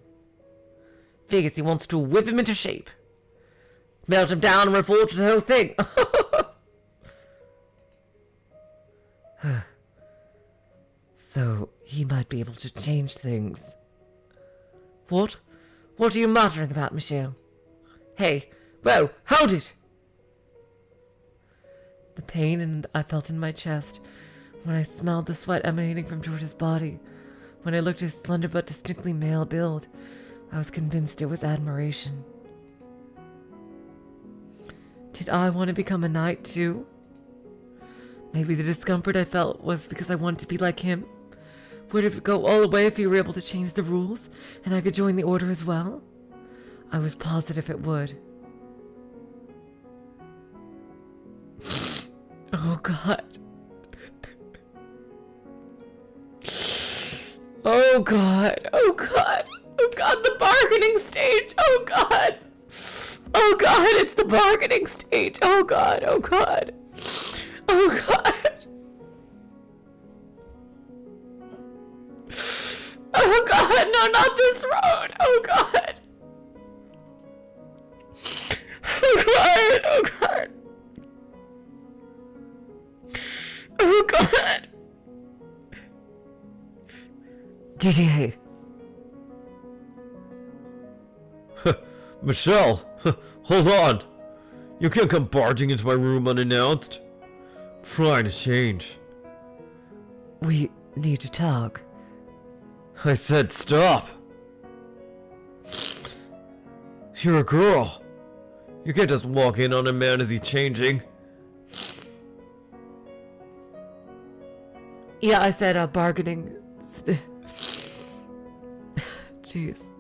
Figures he wants to whip him into shape. Melt him down and revolt the whole thing. So, he might be able to change things. What? What are you muttering about, Michel? Hey, whoa, hold it! The pain I felt in my chest, when I smelled the sweat emanating from George's body, when I looked at his slender but distinctly male build, I was convinced it was admiration. Did I want to become a knight too? Maybe the discomfort I felt was because I wanted to be like him. Would it go all away if he were able to change the rules, and I could join the order as well? I was positive it would. Oh God. Oh God. Oh God. Oh God, the bargaining stage. Oh God. Oh God, it's the bargaining stage. Oh God. Oh God. Oh God. Oh God, no, not this road. Oh God. Oh God. Oh God. Oh God. Didier. Michel, hold on. You can't come barging into my room unannounced. I'm trying to change. We need to talk. I said stop. You're a girl. You can't just walk in on a man as he's changing. Yeah, I said bargaining. Jeez.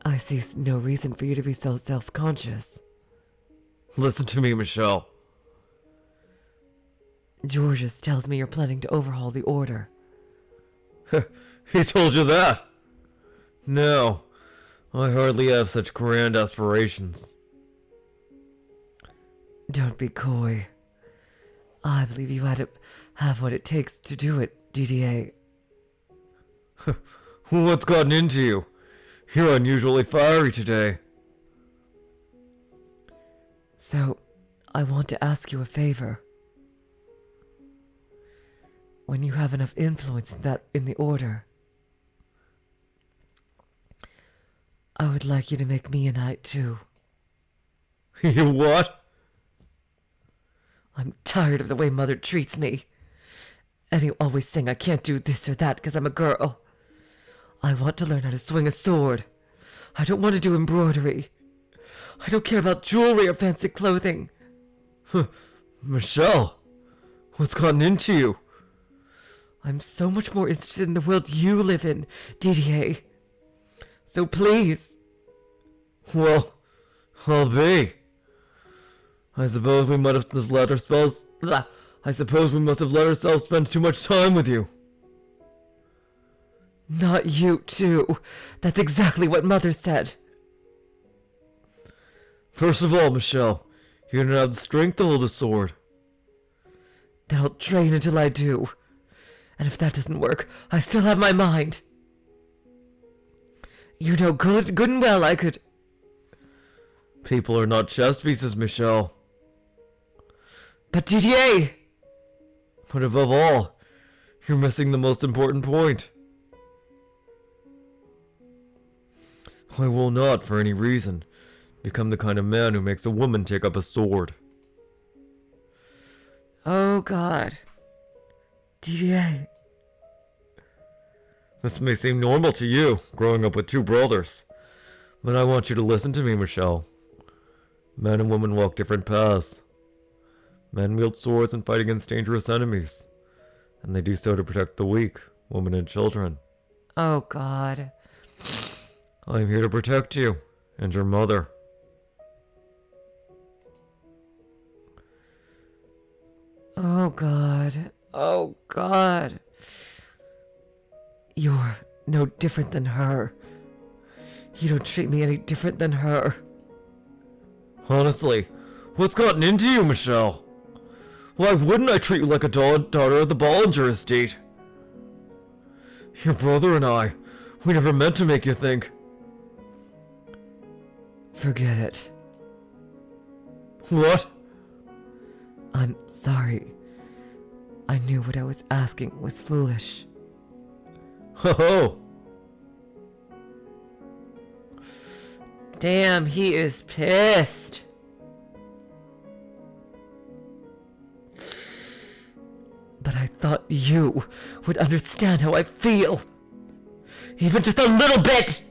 I see no reason for you to be so self-conscious. Listen to me, Michel. Georges tells me you're planning to overhaul the order. He told you that? No, I hardly have such grand aspirations. Don't be coy. I believe you have what it takes to do it, Didier. What's gotten into you? You're unusually fiery today. So, I want to ask you a favor. When you have enough influence in the order, I would like you to make me a knight too. You what? I'm tired of the way Mother treats me. And you always saying I can't do this or that because I'm a girl. I want to learn how to swing a sword. I don't want to do embroidery. I don't care about jewelry or fancy clothing. Michel, what's gotten into you? I'm so much more interested in the world you live in, Didier. So please. Well, I'll be. I suppose we must have let ourselves. I suppose we must have let ourselves spend too much time with you. Not you, too. That's exactly what Mother said. First of all, Michel, you don't have the strength to hold a sword. Then I'll train until I do. And if that doesn't work, I still have my mind. You know good and well I could... People are not chess pieces, Michel. But Didier! But above all, you're missing the most important point. I will not, for any reason, become the kind of man who makes a woman take up a sword. Oh God. Didier. This may seem normal to you, growing up with two brothers. But I want you to listen to me, Michel. Men and women walk different paths. Men wield swords and fight against dangerous enemies. And they do so to protect the weak, women and children. Oh God. I am here to protect you, and your mother. Oh God. Oh God. You're no different than her. You don't treat me any different than her. Honestly, what's gotten into you, Michel? Why wouldn't I treat you like a daughter of the Bollinger estate? Your brother and I, we never meant to make you think. Forget it. What? I'm sorry. I knew what I was asking was foolish. Ho ho! Damn, he is pissed. But I thought you would understand how I feel. Even just a little bit!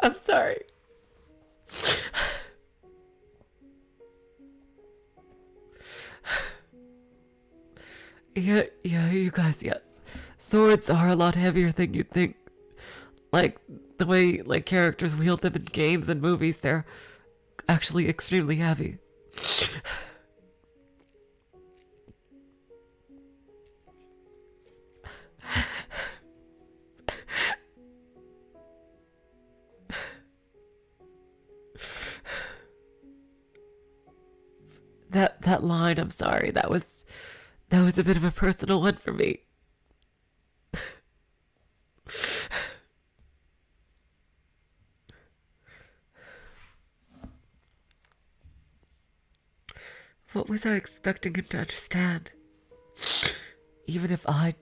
I'm sorry. Yeah, you guys, yeah. Swords are a lot heavier than you'd think. Like, the way, like, characters wield them in games and movies, they're actually extremely heavy. That line, I'm sorry, that was a bit of a personal one for me. What was I expecting him to understand? Even I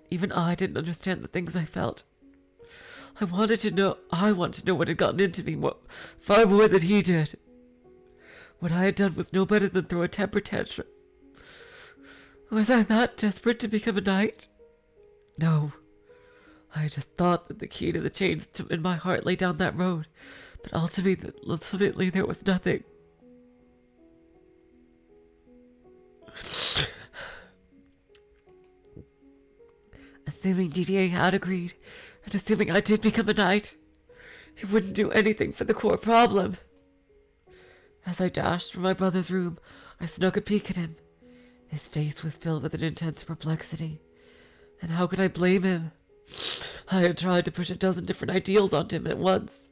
didn't understand the things I felt. I wanted to know what had gotten into me far more than he did. What I had done was no better than throw a temper tantrum. Was I that desperate to become a knight? No. I just thought that the key to the change in my heart lay down that road, but ultimately there was nothing. Assuming DDA had agreed, and assuming I did become a knight, it wouldn't do anything for the core problem. As I dashed from my brother's room, I snuck a peek at him. His face was filled with an intense perplexity. And how could I blame him? I had tried to push a dozen different ideals onto him at once.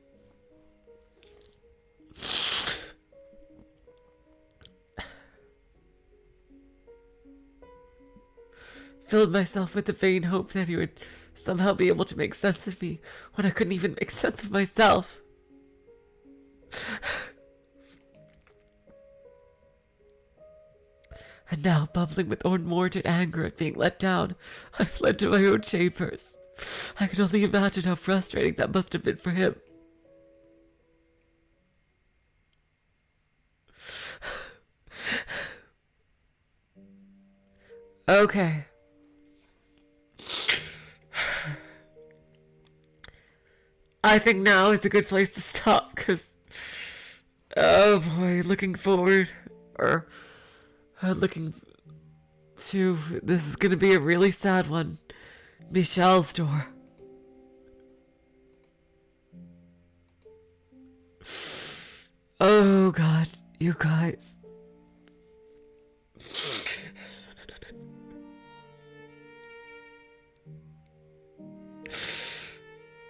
Filled myself with the vain hope that he would somehow be able to make sense of me when I couldn't even make sense of myself. And now, bubbling with unwarranted anger at being let down, I fled to my own chambers. I could only imagine how frustrating that must have been for him. Okay. I think now is a good place to stop, because, oh boy, looking to, this is gonna be a really sad one. Michel's door. Oh god, you guys.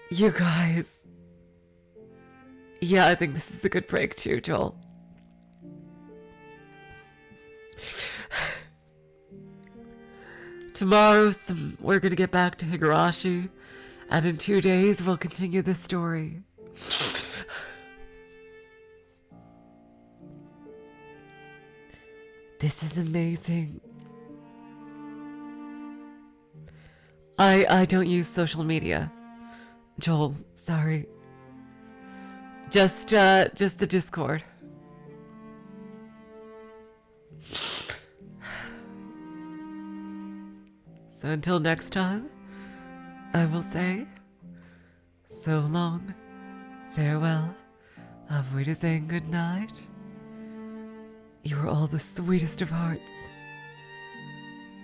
You guys. Yeah, I think this is a good break too, Joel. Tomorrow, we're gonna get back to Higurashi, and in 2 days, we'll continue this story. This is amazing. I don't use social media. Joel, sorry. Just the Discord. So until next time, I will say, so long, farewell, auf Wiedersehen, good night. You are all the sweetest of hearts.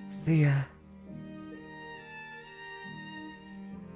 See ya.